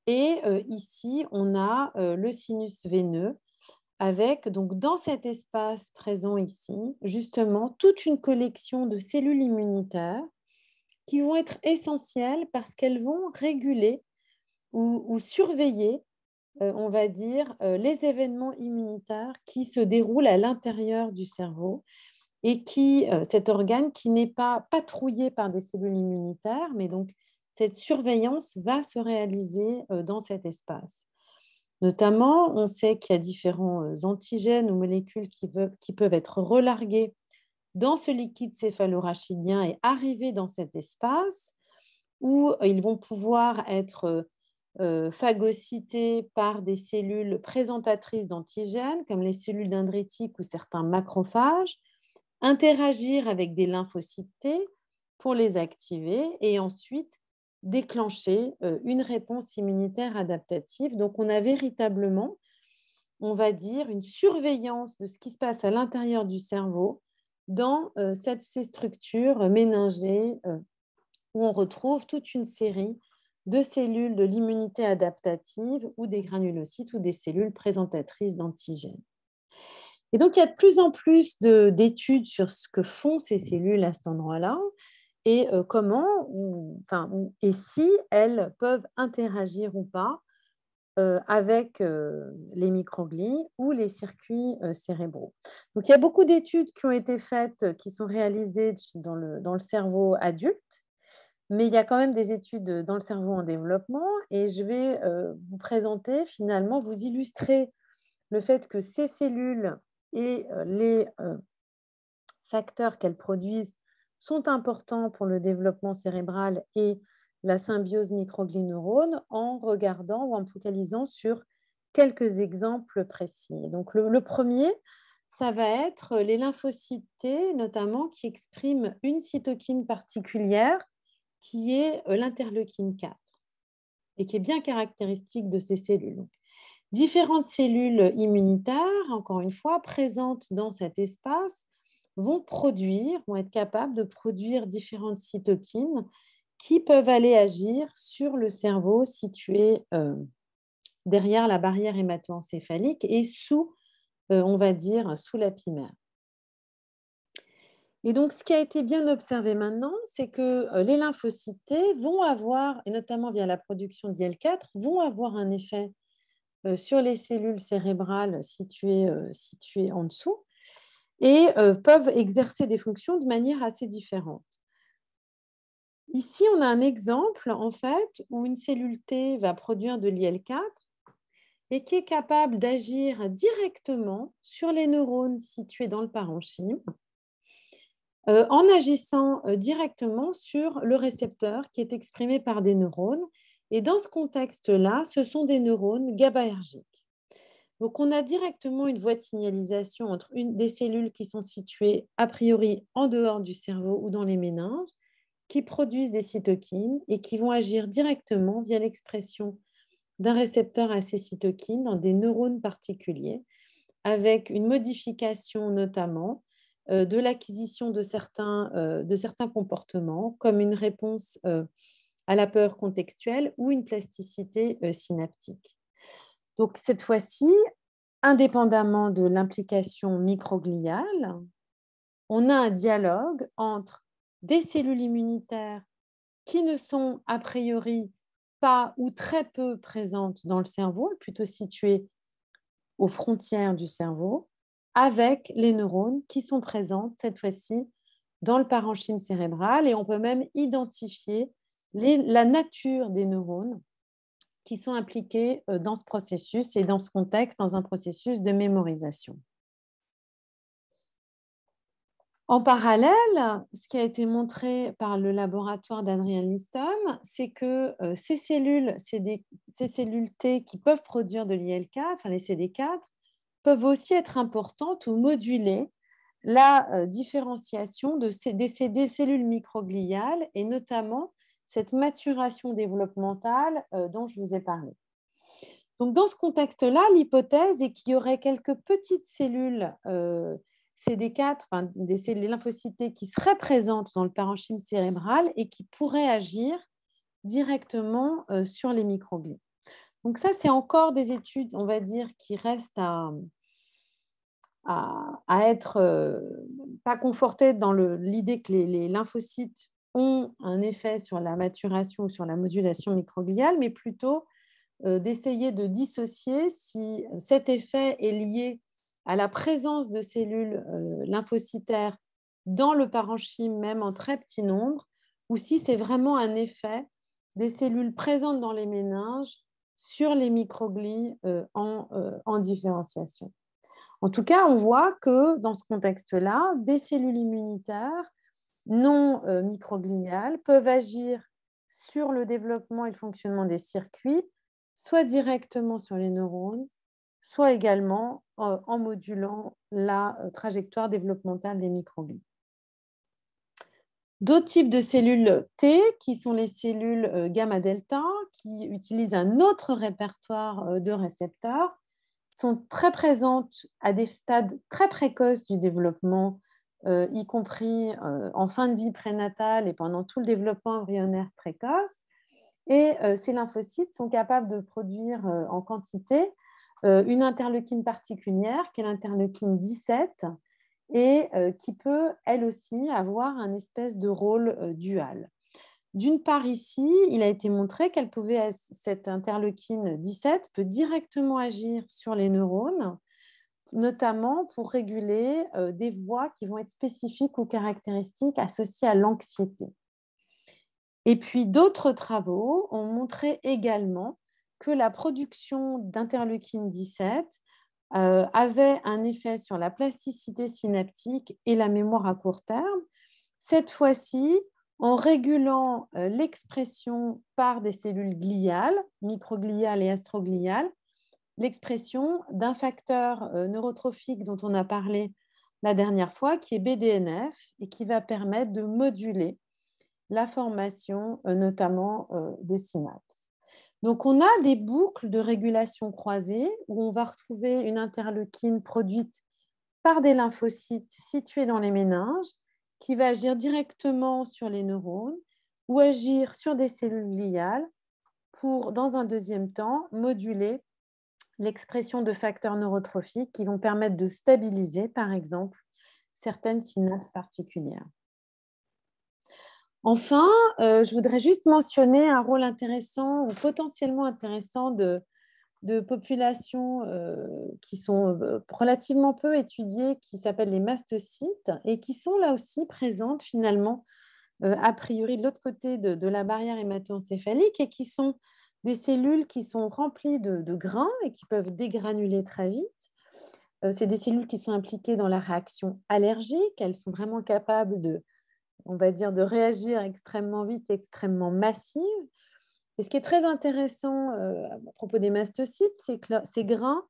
Et ici, on a le sinus veineux avec, donc, dans cet espace présent ici, justement, toute une collection de cellules immunitaires qui vont être essentielles parce qu'elles vont réguler ou surveiller on va dire, les événements immunitaires qui se déroulent à l'intérieur du cerveau et cet organe qui n'est pas patrouillé par des cellules immunitaires, mais donc cette surveillance va se réaliser dans cet espace. Notamment, on sait qu'il y a différents antigènes ou molécules qui peuvent être relargués dans ce liquide céphalorachidien et arriver dans cet espace où ils vont pouvoir être phagocytés par des cellules présentatrices d'antigènes, comme les cellules dendritiques ou certains macrophages, interagir avec des lymphocytes T pour les activer et ensuite déclencher une réponse immunitaire adaptative. Donc, on a véritablement, on va dire, une surveillance de ce qui se passe à l'intérieur du cerveau dans ces structures méningées où on retrouve toute une série de cellules de l'immunité adaptative ou des granulocytes ou des cellules présentatrices d'antigènes. Et donc, il y a de plus en plus d'études sur ce que font ces cellules à cet endroit-là et comment, et si elles peuvent interagir ou pas avec les microglies ou les circuits cérébraux. Donc, il y a beaucoup d'études qui ont été faites, qui sont réalisées dans le cerveau adulte, mais il y a quand même des études dans le cerveau en développement et je vais vous présenter, finalement, vous illustrer le fait que ces cellules et les facteurs qu'elles produisent sont importants pour le développement cérébral et la symbiose microglie-neurone en regardant ou en me focalisant sur quelques exemples précis. Donc, le premier, ça va être les lymphocytes T, notamment, qui expriment une cytokine particulière qui est l'interleukine 4 et qui est bien caractéristique de ces cellules. Donc, différentes cellules immunitaires, encore une fois, présentes dans cet espace, vont être capables de produire différentes cytokines qui peuvent aller agir sur le cerveau situé derrière la barrière hémato-encéphalique et on va dire, sous l'apimaire. Et donc, ce qui a été bien observé maintenant, c'est que les lymphocytes T vont avoir, et notamment via la production d'IL-4, vont avoir un effet sur les cellules cérébrales situées en dessous et peuvent exercer des fonctions de manière assez différente. Ici, on a un exemple, en fait, où une cellule T va produire de l'IL-4 et qui est capable d'agir directement sur les neurones situés dans le parenchyme en agissant directement sur le récepteur qui est exprimé par des neurones. Et dans ce contexte-là, ce sont des neurones GABAergiques. Donc, on a directement une voie de signalisation entre des cellules qui sont situées a priori en dehors du cerveau ou dans les méninges, qui produisent des cytokines et qui vont agir directement via l'expression d'un récepteur à ces cytokines dans des neurones particuliers, avec une modification notamment de l'acquisition de certains comportements, comme une réponse à la peur contextuelle ou une plasticité synaptique. Donc, cette fois-ci, indépendamment de l'implication microgliale, on a un dialogue entre des cellules immunitaires qui ne sont a priori pas ou très peu présentes dans le cerveau, plutôt situées aux frontières du cerveau, avec les neurones qui sont présentes cette fois-ci dans le parenchyme cérébral. Et on peut même identifier la nature des neurones qui sont impliqués dans ce processus et dans ce contexte, dans un processus de mémorisation. En parallèle, ce qui a été montré par le laboratoire d'Adrian Liston, c'est que ces cellules T qui peuvent produire de l'IL-4, enfin les CD4, peuvent aussi être importantes ou moduler la différenciation des cellules microgliales et notamment cette maturation développementale dont je vous ai parlé. Donc, dans ce contexte-là, l'hypothèse est qu'il y aurait quelques petites cellules CD4, les lymphocytes T qui seraient présentes dans le parenchyme cérébral et qui pourraient agir directement sur les microglies. Donc ça, c'est encore des études, on va dire, qui restent à être pas confortées dans l'idée que les lymphocytes ont un effet sur la maturation ou sur la modulation microgliale, mais plutôt d'essayer de dissocier si cet effet est lié à la présence de cellules lymphocytaires dans le parenchyme, même en très petit nombre, ou si c'est vraiment un effet des cellules présentes dans les méninges sur les microglies en différenciation. En tout cas, on voit que dans ce contexte-là, des cellules immunitaires non microgliales peuvent agir sur le développement et le fonctionnement des circuits, soit directement sur les neurones, soit également en modulant la trajectoire développementale des microglies. D'autres types de cellules T, qui sont les cellules gamma-delta, qui utilisent un autre répertoire de récepteurs, sont très présentes à des stades très précoces du développement, y compris en fin de vie prénatale et pendant tout le développement embryonnaire précoce. Et ces lymphocytes sont capables de produire en quantité une interleukine particulière, qui est l'interleukine 17, et qui peut, elle aussi, avoir un espèce de rôle dual. D'une part, ici, il a été montré cette interleukine 17 peut directement agir sur les neurones, notamment pour réguler des voies qui vont être spécifiques ou caractéristiques associées à l'anxiété. Et puis, d'autres travaux ont montré également que la production d'interleukine 17 avait un effet sur la plasticité synaptique et la mémoire à court terme, cette fois-ci en régulant l'expression par des cellules gliales, microgliales et astrogliales, l'expression d'un facteur neurotrophique dont on a parlé la dernière fois, qui est BDNF, et qui va permettre de moduler la formation notamment des synapses. Donc, on a des boucles de régulation croisées où on va retrouver une interleukine produite par des lymphocytes situés dans les méninges qui va agir directement sur les neurones ou agir sur des cellules gliales pour, dans un deuxième temps, moduler l'expression de facteurs neurotrophiques qui vont permettre de stabiliser, par exemple, certaines synapses particulières. Enfin, je voudrais juste mentionner un rôle intéressant ou potentiellement intéressant de populations qui sont relativement peu étudiées, qui s'appellent les mastocytes, et qui sont là aussi présentes finalement, a priori de l'autre côté de la barrière hémato-encéphalique, et qui sont des cellules qui sont remplies de grains et qui peuvent dégranuler très vite. C'est des cellules qui sont impliquées dans la réaction allergique. Elles sont vraiment capables on va dire, de réagir extrêmement vite, extrêmement massive. Et ce qui est très intéressant à propos des mastocytes, c'est que ces grains,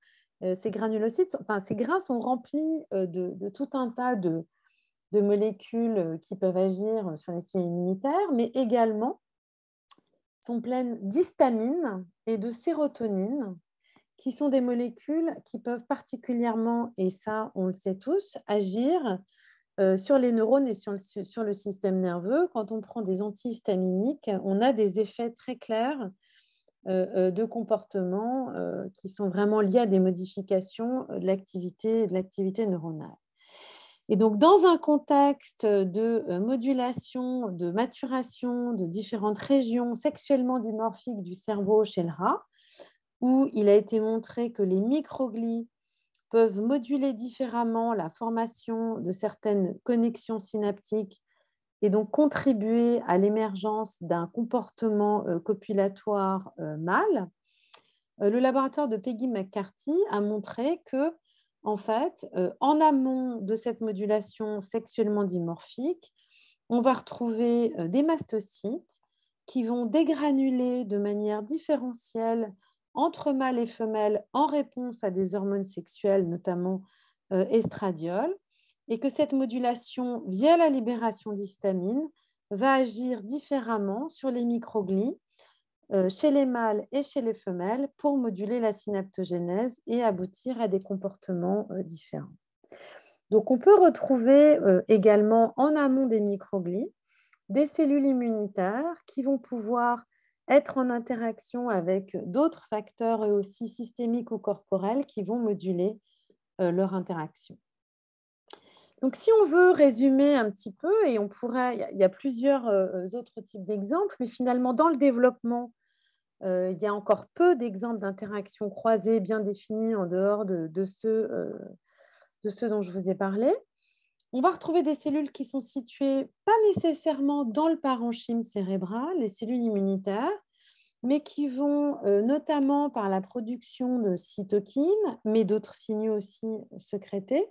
ces granulocytes, enfin, ces grains sont remplis de tout un tas de molécules qui peuvent agir sur les cellules immunitaires, mais également sont pleines d'histamine et de sérotonine, qui sont des molécules qui peuvent particulièrement, et ça on le sait tous, agir sur les neurones et sur le système nerveux. Quand on prend des antihistaminiques, on a des effets très clairs de comportement qui sont vraiment liés à des modifications de l'activité neuronale. Et donc, dans un contexte de modulation, de maturation de différentes régions sexuellement dimorphiques du cerveau chez le rat, où il a été montré que les microglies peuvent moduler différemment la formation de certaines connexions synaptiques et donc contribuer à l'émergence d'un comportement copulatoire mâle, le laboratoire de Peggy McCarthy a montré que, en fait, en amont de cette modulation sexuellement dimorphique, on va retrouver des mastocytes qui vont dégranuler de manière différentielle entre mâles et femelles en réponse à des hormones sexuelles, notamment estradiol, et que cette modulation, via la libération d'histamine, va agir différemment sur les microglies chez les mâles et chez les femelles pour moduler la synaptogénèse et aboutir à des comportements différents. Donc, on peut retrouver également en amont des microglies des cellules immunitaires qui vont pouvoir être en interaction avec d'autres facteurs eux aussi systémiques ou corporels qui vont moduler leur interaction. Donc, si on veut résumer un petit peu, et on pourrait, il y a plusieurs autres types d'exemples, mais finalement, dans le développement, il y a encore peu d'exemples d'interactions croisées bien définies en dehors de ceux dont je vous ai parlé. On va retrouver des cellules qui sont situées pas nécessairement dans le parenchyme cérébral, les cellules immunitaires, mais qui vont, notamment par la production de cytokines, mais d'autres signaux aussi sécrétés,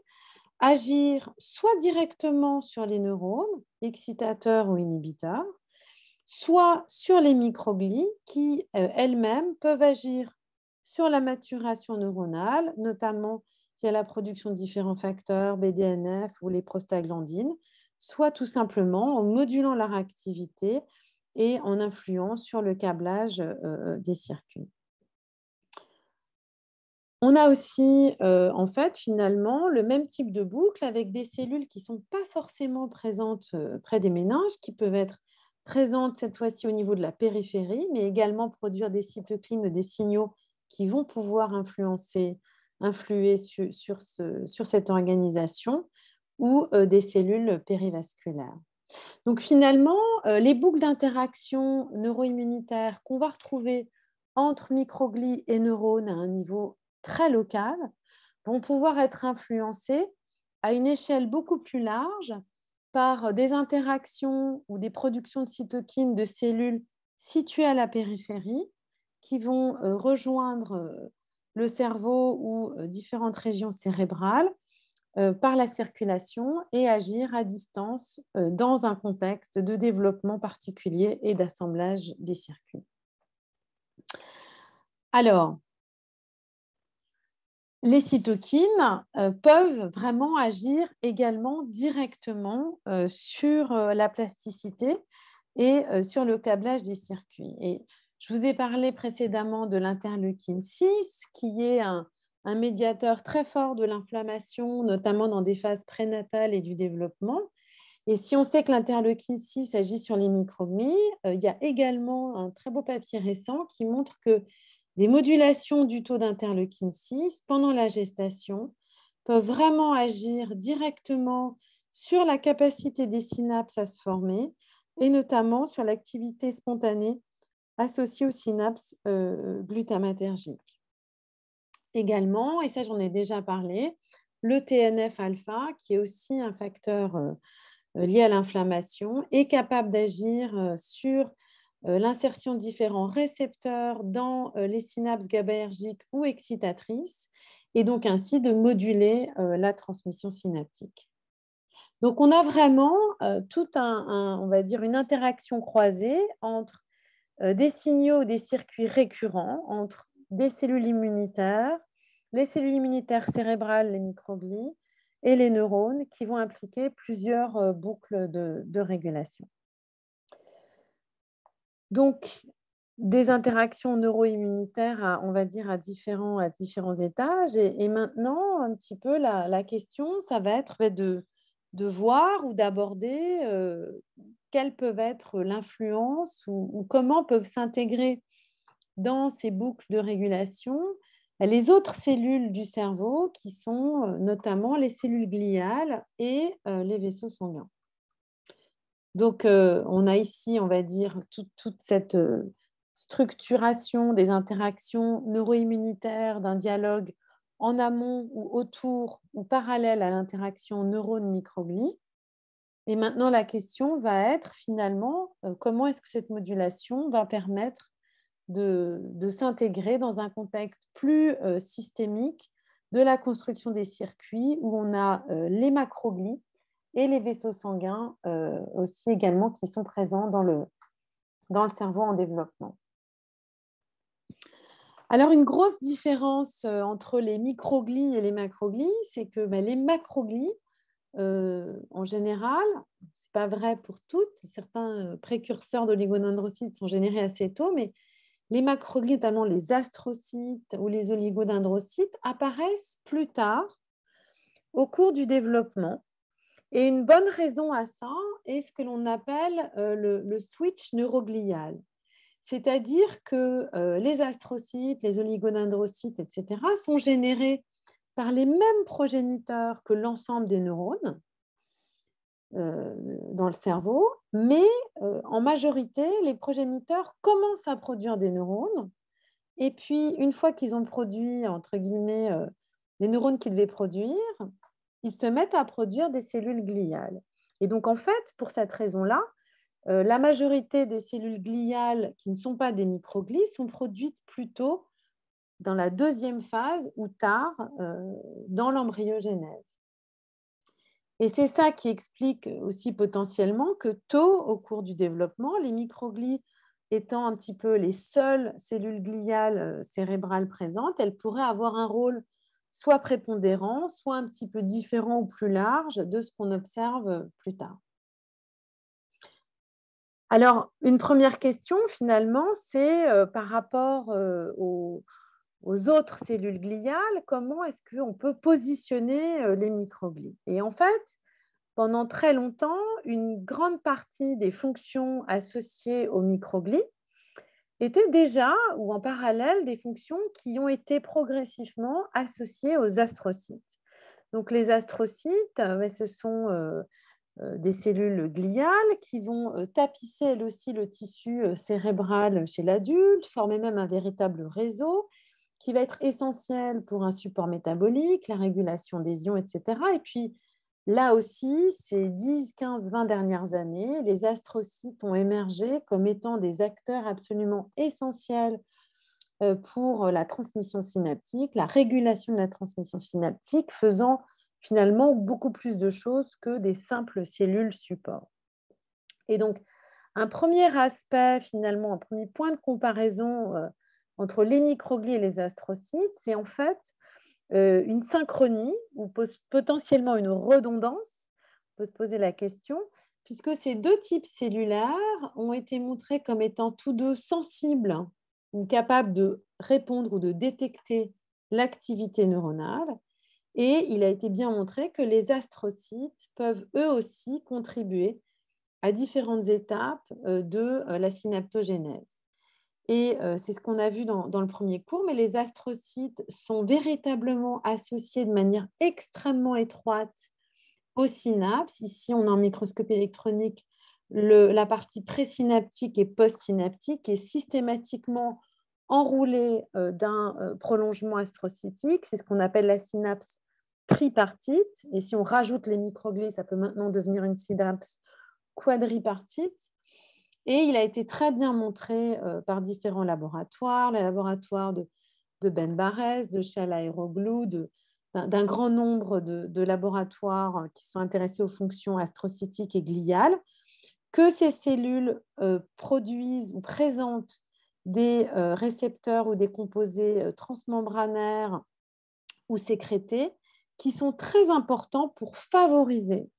agir soit directement sur les neurones, excitateurs ou inhibiteurs, soit sur les microglies qui, elles-mêmes, peuvent agir sur la maturation neuronale, notamment via la production de différents facteurs, BDNF ou les prostaglandines, soit tout simplement en modulant leur activité et en influant sur le câblage des circuits. On a aussi, en fait, finalement, le même type de boucle avec des cellules qui ne sont pas forcément présentes près des méninges, qui peuvent être présentes cette fois-ci au niveau de la périphérie, mais également produire des cytokines, des signaux qui vont pouvoir influer sur cette organisation, ou des cellules périvasculaires. Donc finalement, les boucles d'interaction neuro-immunitaire qu'on va retrouver entre microglies et neurones à un niveau très local vont pouvoir être influencées à une échelle beaucoup plus large par des interactions ou des productions de cytokines de cellules situées à la périphérie qui vont rejoindre le cerveau ou différentes régions cérébrales par la circulation et agir à distance dans un contexte de développement particulier et d'assemblage des circuits. Alors, les cytokines peuvent vraiment agir également directement sur la plasticité et sur le câblage des circuits. Et je vous ai parlé précédemment de l'interleukine 6, qui est un médiateur très fort de l'inflammation, notamment dans des phases prénatales et du développement. Et si on sait que l'interleukine 6 agit sur les microglies, il y a également un très beau papier récent qui montre que des modulations du taux d'interleukine 6 pendant la gestation peuvent vraiment agir directement sur la capacité des synapses à se former et notamment sur l'activité spontanée associée aux synapses glutamatergiques. Également, et ça j'en ai déjà parlé, le TNF-alpha, qui est aussi un facteur lié à l'inflammation, est capable d'agir sur l'insertion de différents récepteurs dans les synapses GABAergiques ou excitatrices, et donc ainsi de moduler la transmission synaptique. Donc, on a vraiment tout on va dire une interaction croisée entre des signaux, des circuits récurrents, entre des cellules immunitaires, les cellules immunitaires cérébrales, les microglies, et les neurones qui vont impliquer plusieurs boucles de régulation. Donc, des interactions neuro-immunitaires, on va dire, à différents étages. Et maintenant, un petit peu, la question, ça va être de voir ou d'aborder quelle peut être l'influence ou comment peuvent s'intégrer dans ces boucles de régulation les autres cellules du cerveau qui sont notamment les cellules gliales et les vaisseaux sanguins. Donc, on a ici, on va dire, toute cette structuration des interactions neuro-immunitaires, d'un dialogue en amont ou autour ou parallèle à l'interaction neurone-microglie. Et maintenant, la question va être finalement comment est-ce que cette modulation va permettre de s'intégrer dans un contexte plus systémique de la construction des circuits où on a les macroglies et les vaisseaux sanguins aussi également qui sont présents dans le cerveau en développement. Alors, une grosse différence entre les microglies et les macroglies, c'est que les macroglies, en général, ce n'est pas vrai pour toutes, certains précurseurs d'oligodendrocytes sont générés assez tôt, mais les macroglies, notamment les astrocytes ou les oligodendrocytes, apparaissent plus tard au cours du développement. Et une bonne raison à ça est ce que l'on appelle le switch neuroglial. C'est-à-dire que les astrocytes, les oligodendrocytes, etc., sont générés par les mêmes progéniteurs que l'ensemble des neurones dans le cerveau, mais en majorité, les progéniteurs commencent à produire des neurones. Et puis, une fois qu'ils ont produit, entre guillemets, les neurones qu'ils devaient produire, ils se mettent à produire des cellules gliales. Et donc, en fait, pour cette raison-là, la majorité des cellules gliales qui ne sont pas des microglies sont produites plutôt dans la deuxième phase ou tard dans l'embryogenèse. Et c'est ça qui explique aussi potentiellement que tôt au cours du développement, les microglies étant un petit peu les seules cellules gliales cérébrales présentes, elles pourraient avoir un rôle soit prépondérant, soit un petit peu différent ou plus large de ce qu'on observe plus tard. Alors, une première question, finalement, c'est par rapport aux autres cellules gliales, comment est-ce qu'on peut positionner les microglies? Et en fait, pendant très longtemps, une grande partie des fonctions associées aux microglies étaient déjà, ou en parallèle, des fonctions qui ont été progressivement associées aux astrocytes. Donc, les astrocytes, ce sont des cellules gliales qui vont tapisser elles aussi le tissu cérébral chez l'adulte, former même un véritable réseau qui va être essentiel pour un support métabolique, la régulation des ions, etc. Et puis, là aussi, ces 10, 15, 20 dernières années, les astrocytes ont émergé comme étant des acteurs absolument essentiels pour la transmission synaptique, la régulation de la transmission synaptique, faisant finalement beaucoup plus de choses que des simples cellules support. Et donc, un premier aspect, finalement, un premier point de comparaison entre les microglies et les astrocytes, c'est en fait une synchronie ou potentiellement une redondance. On peut se poser la question, puisque ces deux types cellulaires ont été montrés comme étant tous deux sensibles ou capables de répondre ou de détecter l'activité neuronale. Et il a été bien montré que les astrocytes peuvent eux aussi contribuer à différentes étapes de la synaptogénèse. Et c'est ce qu'on a vu dans le premier cours, mais les astrocytes sont véritablement associés de manière extrêmement étroite aux synapses. Ici, on a en microscopie électronique la partie présynaptique et postsynaptique est systématiquement enroulée d'un prolongement astrocytique. C'est ce qu'on appelle la synapse tripartite. Et si on rajoute les microglies, ça peut maintenant devenir une synapse quadripartite. Et il a été très bien montré par différents laboratoires, le laboratoire de Ben Barres, de Shell Aeroglue, d'un grand nombre de laboratoires qui sont intéressés aux fonctions astrocytiques et gliales, que ces cellules produisent ou présentent des récepteurs ou des composés transmembranaires ou sécrétés qui sont très importants pour favoriser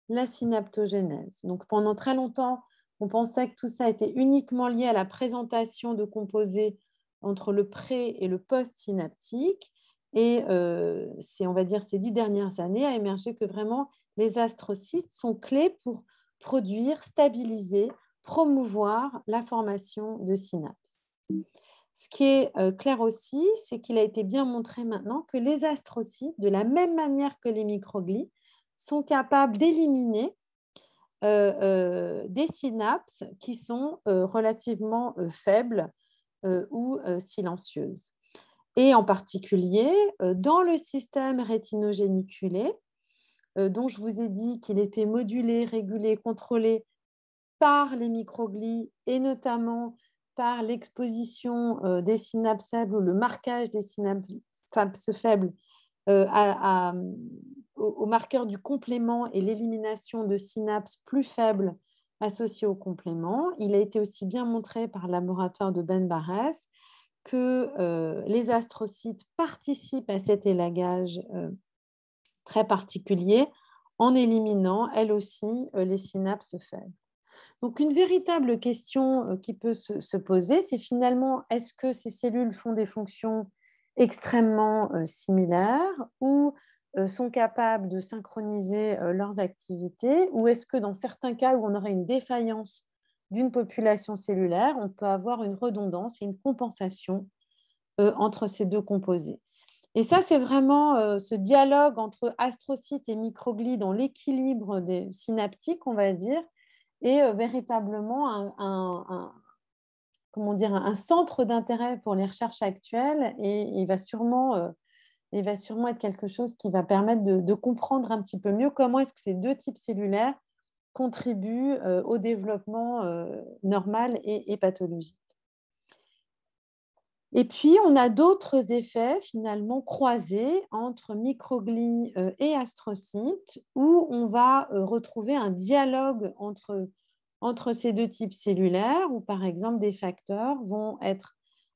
la synaptogénèse. Donc, pendant très longtemps, on pensait que tout ça était uniquement lié à la présentation de composés entre le pré- et le post-synaptique. Et c'est, on va dire, ces 10 dernières années a émergé que vraiment les astrocytes sont clés pour produire, stabiliser, promouvoir la formation de synapses. Ce qui est clair aussi, c'est qu'il a été bien montré maintenant que les astrocytes, de la même manière que les microglies, sont capables d'éliminer des synapses qui sont relativement faibles ou silencieuses. Et en particulier, dans le système rétinogéniculé, dont je vous ai dit qu'il était modulé, régulé, contrôlé par les microglies et notamment par l'exposition des synapses faibles ou le marquage des synapses faibles au marqueur du complément et l'élimination de synapses plus faibles associées au complément. Il a été aussi bien montré par le laboratoire de Ben Barres que les astrocytes participent à cet élagage très particulier en éliminant, elles aussi, les synapses faibles. Donc, une véritable question qui peut se poser, c'est finalement, est-ce que ces cellules font des fonctions extrêmement similaires ou sont capables de synchroniser leurs activités, ou est-ce que dans certains cas où on aurait une défaillance d'une population cellulaire, on peut avoir une redondance et une compensation entre ces deux composés. Et ça, c'est vraiment ce dialogue entre astrocytes et microglies dans l'équilibre des synaptiques, on va dire, et véritablement comment dire, un centre d'intérêt pour les recherches actuelles, et il va sûrement être quelque chose qui va permettre de comprendre un petit peu mieux comment est-ce que ces deux types cellulaires contribuent au développement normal et pathologique. Et puis, on a d'autres effets finalement croisés entre microglies et astrocytes, où on va retrouver un dialogue entre ces deux types cellulaires, où par exemple des facteurs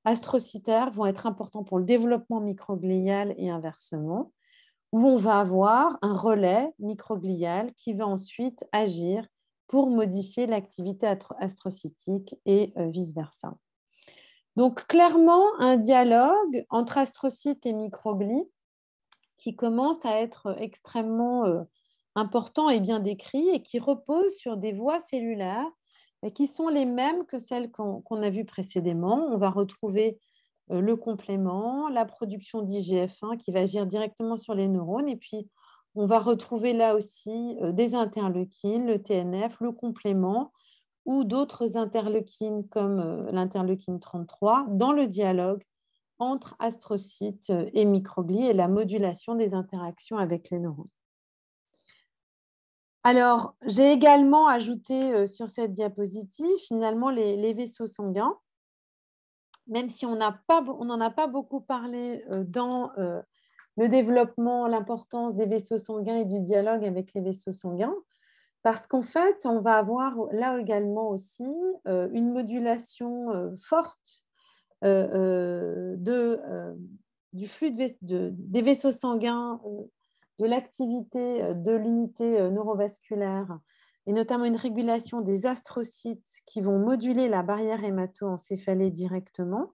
astrocytaires vont être importants pour le développement microglial et inversement, où on va avoir un relais microglial qui va ensuite agir pour modifier l'activité astrocytique et vice-versa. Donc, clairement, un dialogue entre astrocytes et microglies qui commence à être extrêmement important et bien décrit et qui repose sur des voies cellulaires qui sont les mêmes que celles qu'on a vues précédemment. On va retrouver le complément, la production d'IGF-1 qui va agir directement sur les neurones, et puis on va retrouver là aussi des interleukines, le TNF, le complément, ou d'autres interleukines comme l'interleukine 33 dans le dialogue entre astrocytes et microglies et la modulation des interactions avec les neurones. Alors, j'ai également ajouté sur cette diapositive finalement les vaisseaux sanguins, même si on n'en a pas beaucoup parlé dans le développement, l'importance des vaisseaux sanguins et du dialogue avec les vaisseaux sanguins. Parce qu'en fait, on va avoir là également aussi une modulation forte du flux des vaisseaux sanguins, de l'activité de l'unité neurovasculaire, et notamment une régulation des astrocytes qui vont moduler la barrière hémato-encéphalée directement.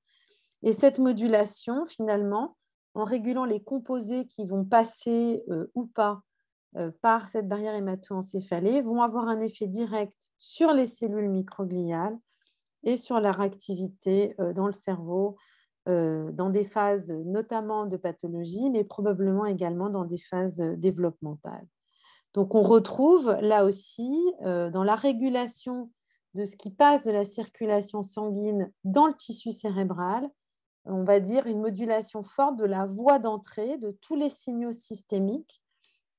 Et cette modulation, finalement, en régulant les composés qui vont passer ou pas par cette barrière hémato-encéphalée, vont avoir un effet direct sur les cellules microgliales et sur leur activité dans le cerveau, dans des phases notamment de pathologie, mais probablement également dans des phases développementales. Donc, on retrouve là aussi, dans la régulation de ce qui passe de la circulation sanguine dans le tissu cérébral, on va dire une modulation forte de la voie d'entrée de tous les signaux systémiques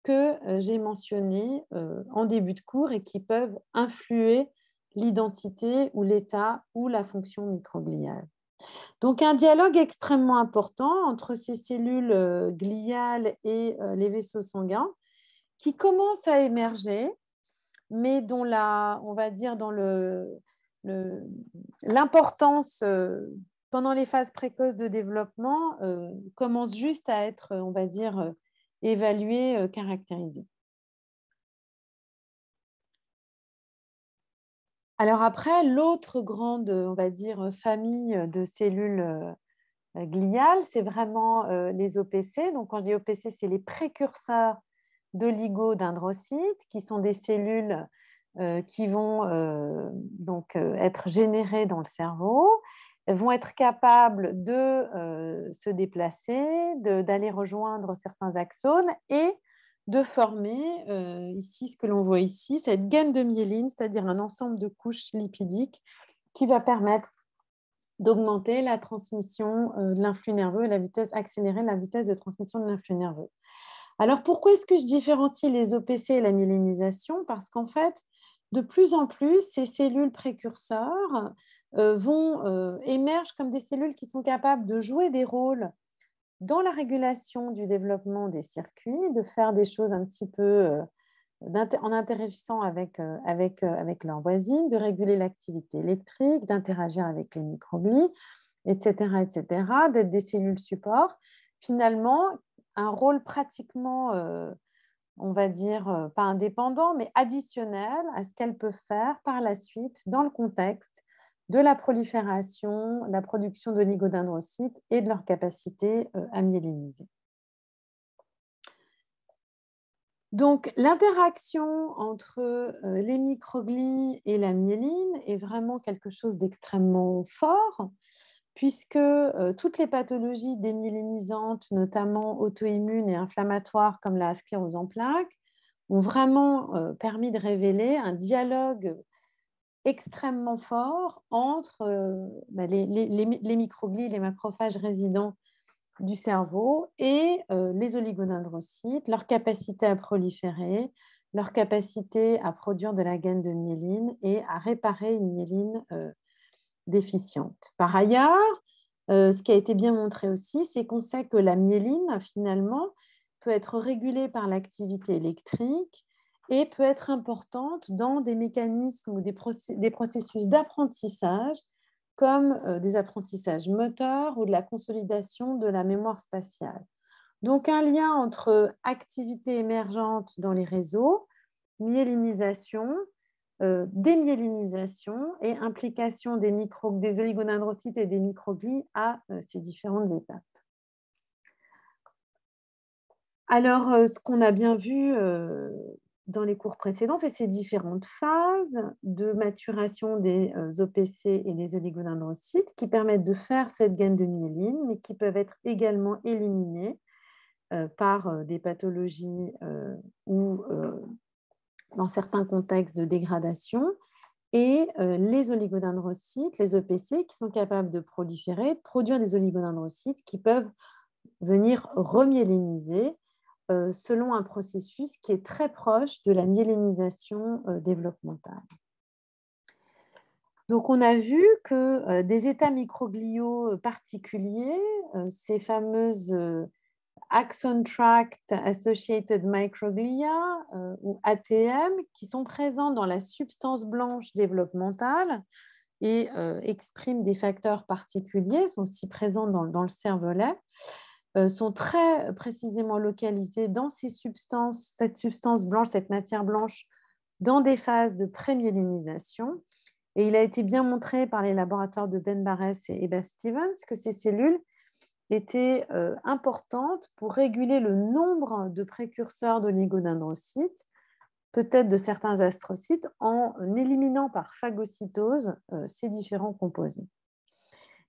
que j'ai mentionnés en début de cours et qui peuvent influer l'identité ou l'état ou la fonction microgliale. Donc, un dialogue extrêmement important entre ces cellules gliales et les vaisseaux sanguins qui commence à émerger, mais dont on va dire dans l'importance pendant les phases précoces de développement commence juste à être, on va dire, évaluée, caractérisée. Alors après, l'autre grande, on va dire, famille de cellules gliales, c'est vraiment les OPC. Donc, quand je dis OPC, c'est les précurseurs d'oligodendrocytes, qui sont des cellules qui vont donc être générées dans le cerveau, vont être capables de se déplacer, d'aller rejoindre certains axones et de former ici, ce que l'on voit ici, cette gaine de myéline, c'est-à-dire un ensemble de couches lipidiques qui va permettre d'augmenter la transmission de l'influx nerveux et accélérer la vitesse de transmission de l'influx nerveux. Alors, pourquoi est-ce que je différencie les OPC et la myélinisation? Parce qu'en fait, de plus en plus, ces cellules précurseurs émergent comme des cellules qui sont capables de jouer des rôles dans la régulation du développement des circuits, de faire des choses un petit peu en interagissant avec leurs voisines, de réguler l'activité électrique, d'interagir avec les microglies, etc., d'être des cellules support. Finalement, un rôle pratiquement, on va dire, pas indépendant, mais additionnel à ce qu'elles peuvent faire par la suite dans le contexte de la prolifération, la production d'oligodendrocytes et de leur capacité à myéliniser. Donc, l'interaction entre les microglies et la myéline est vraiment quelque chose d'extrêmement fort, puisque toutes les pathologies démyélinisantes, notamment auto-immunes et inflammatoires comme la sclérose en plaques, ont vraiment permis de révéler un dialogue extrêmement fort entre les microglies, les macrophages résidents du cerveau et les oligodendrocytes, leur capacité à proliférer, leur capacité à produire de la gaine de myéline et à réparer une myéline déficiente. Par ailleurs, ce qui a été bien montré aussi, c'est qu'on sait que la myéline, finalement, peut être régulée par l'activité électrique et peut être importante dans des mécanismes ou des processus d'apprentissage comme des apprentissages moteurs ou de la consolidation de la mémoire spatiale. Donc, un lien entre activité émergente dans les réseaux, myélinisation, démyélinisation et implication des oligodendrocytes et des microglies à ces différentes étapes. Alors, ce qu'on a bien vu dans les cours précédents, c'est ces différentes phases de maturation des OPC et des oligodendrocytes qui permettent de faire cette gaine de myéline, mais qui peuvent être également éliminées par des pathologies ou dans certains contextes de dégradation, et les oligodendrocytes, les EPC, qui sont capables de proliférer, de produire des oligodendrocytes qui peuvent venir remyéliniser selon un processus qui est très proche de la myélinisation développementale. Donc, on a vu que des états microgliaux particuliers, ces fameuses Axon Tract Associated Microglia, ou ATM, qui sont présents dans la substance blanche développementale et expriment des facteurs particuliers, sont aussi présents dans le cervelet, sont très précisément localisés dans cette substance blanche, cette matière blanche, dans des phases de prémyélinisation. Et il a été bien montré par les laboratoires de Ben Barres et Eva Stevens que ces cellules étaient importantes pour réguler le nombre de précurseurs d'oligodendrocytes, peut-être de certains astrocytes, en éliminant par phagocytose ces différents composés.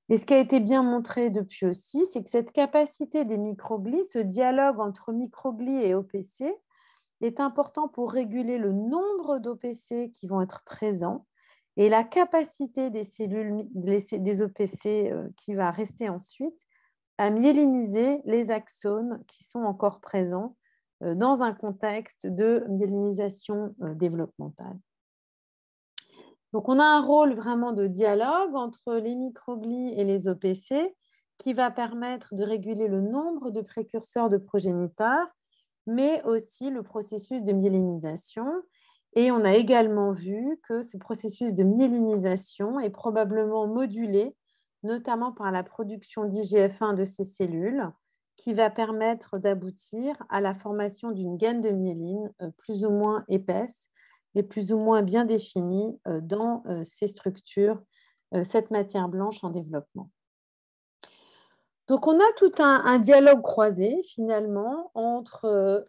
Et ce qui a été bien montré depuis aussi, c'est que cette capacité des microglies, ce dialogue entre microglies et OPC, est important pour réguler le nombre d'OPC qui vont être présents et la capacité des cellules, des OPC qui va rester ensuite à myéliniser les axones qui sont encore présents dans un contexte de myélinisation développementale. Donc, on a un rôle vraiment de dialogue entre les microglies et les OPC qui va permettre de réguler le nombre de précurseurs de progéniteurs, mais aussi le processus de myélinisation. Et on a également vu que ce processus de myélinisation est probablement modulé, notamment par la production d'IGF-1 de ces cellules, qui va permettre d'aboutir à la formation d'une gaine de myéline plus ou moins épaisse et plus ou moins bien définie dans ces structures, cette matière blanche en développement. Donc, on a tout un dialogue croisé, finalement, entre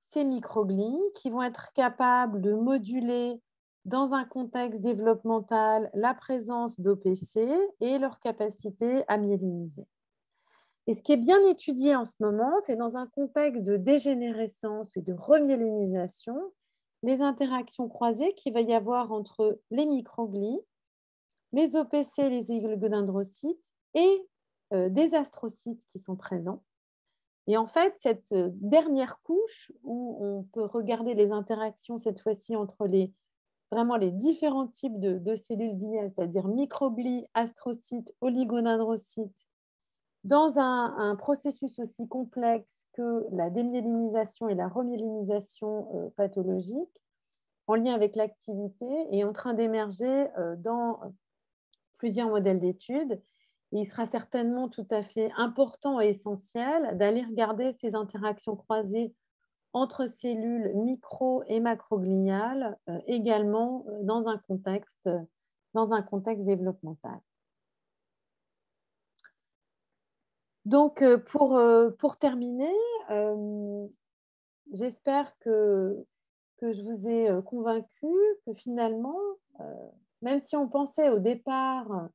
ces microglies qui vont être capables de moduler dans un contexte développemental la présence d'OPC et leur capacité à myéliniser. Et ce qui est bien étudié en ce moment, c'est dans un contexte de dégénérescence et de remyélinisation, les interactions croisées qu'il va y avoir entre les microglies, les OPC, les oligodendrocytes et des astrocytes qui sont présents. Et en fait, cette dernière couche où on peut regarder les interactions cette fois-ci entre vraiment les différents types de cellules gliales, c'est-à-dire microglies, astrocytes, oligodendrocytes, dans un processus aussi complexe que la démyélinisation et la remyélinisation pathologique, en lien avec l'activité, est en train d'émerger dans plusieurs modèles d'études. Il sera certainement tout à fait important et essentiel d'aller regarder ces interactions croisées entre cellules micro- et macrogliales, également dans un contexte développemental. Donc, pour terminer, j'espère que je vous ai convaincu que finalement, même si on pensait au départ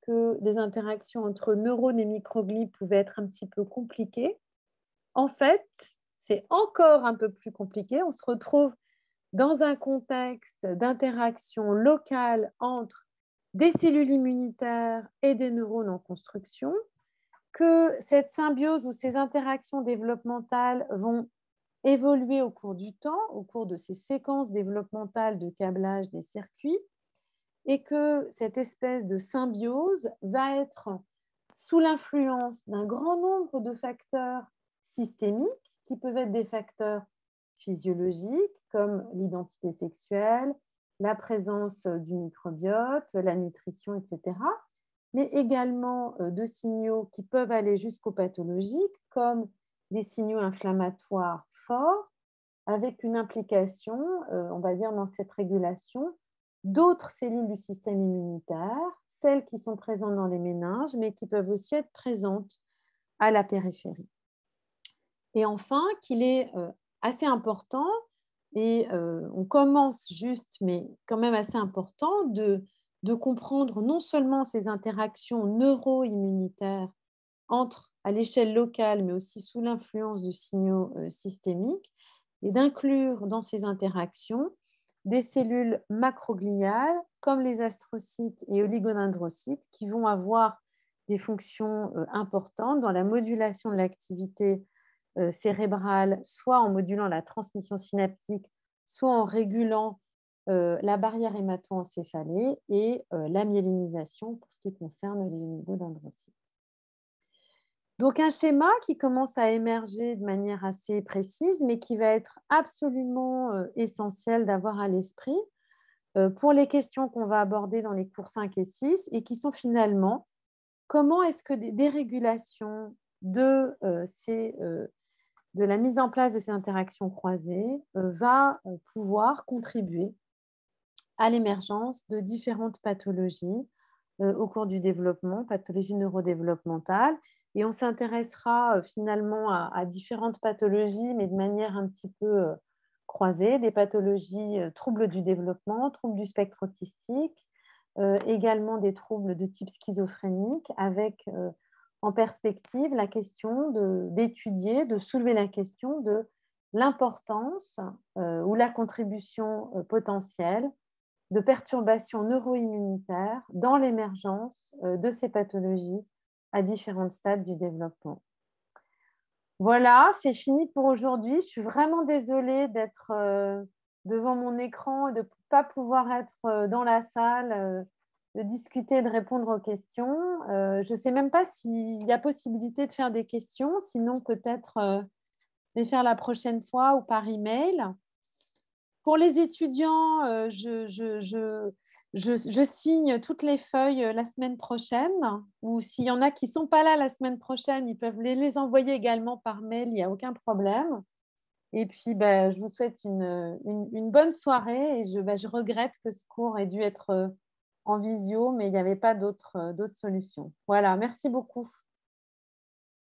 que les interactions entre neurones et microglies pouvaient être un petit peu compliquées, en fait, c'est encore un peu plus compliqué. On se retrouve dans un contexte d'interaction locale entre des cellules immunitaires et des neurones en construction, que cette symbiose ou ces interactions développementales vont évoluer au cours du temps, au cours de ces séquences développementales de câblage des circuits, et que cette espèce de symbiose va être sous l'influence d'un grand nombre de facteurs systémiques, qui peuvent être des facteurs physiologiques, comme l'identité sexuelle, la présence du microbiote, la nutrition, etc., mais également de signaux qui peuvent aller jusqu'aux pathologiques, comme des signaux inflammatoires forts, avec une implication, on va dire, dans cette régulation d'autres cellules du système immunitaire, celles qui sont présentes dans les méninges, mais qui peuvent aussi être présentes à la périphérie. Et enfin, qu'il est assez important, et on commence juste, mais quand même assez important, de comprendre non seulement ces interactions neuro-immunitaires à l'échelle locale, mais aussi sous l'influence de signaux systémiques, et d'inclure dans ces interactions des cellules macrogliales comme les astrocytes et oligodendrocytes qui vont avoir des fonctions importantes dans la modulation de l'activité cérébrale, soit en modulant la transmission synaptique, soit en régulant la barrière hémato-encéphalée et la myélinisation pour ce qui concerne les oligodendrocytes. Donc un schéma qui commence à émerger de manière assez précise, mais qui va être absolument, essentiel d'avoir à l'esprit, pour les questions qu'on va aborder dans les cours 5 et 6 et qui sont finalement: comment est-ce que des dérégulations de la mise en place de ces interactions croisées, va, pouvoir contribuer à l'émergence de différentes pathologies, au cours du développement, pathologies neurodéveloppementales et on s'intéressera, finalement à différentes pathologies, mais de manière un petit peu, croisée. Des pathologies, troubles du développement, troubles du spectre autistique, également des troubles de type schizophrénique avec, en perspective la question d'étudier, de soulever la question de l'importance, ou la contribution, potentielle de perturbations neuro-immunitaires dans l'émergence, de ces pathologies à différents stades du développement. Voilà, c'est fini pour aujourd'hui. Je suis vraiment désolée d'être, devant mon écran et de ne pas pouvoir être, dans la salle, de discuter, de répondre aux questions. Je ne sais même pas s'il y a possibilité de faire des questions, sinon peut-être, les faire la prochaine fois ou par email. Pour les étudiants, je signe toutes les feuilles, la semaine prochaine ou s'il y en a qui ne sont pas là la semaine prochaine, ils peuvent les envoyer également par mail, il n'y a aucun problème et puis, bah, je vous souhaite une bonne soirée et je regrette que ce cours ait dû être, en visio, mais il n'y avait pas d'autres solutions. Voilà, merci beaucoup.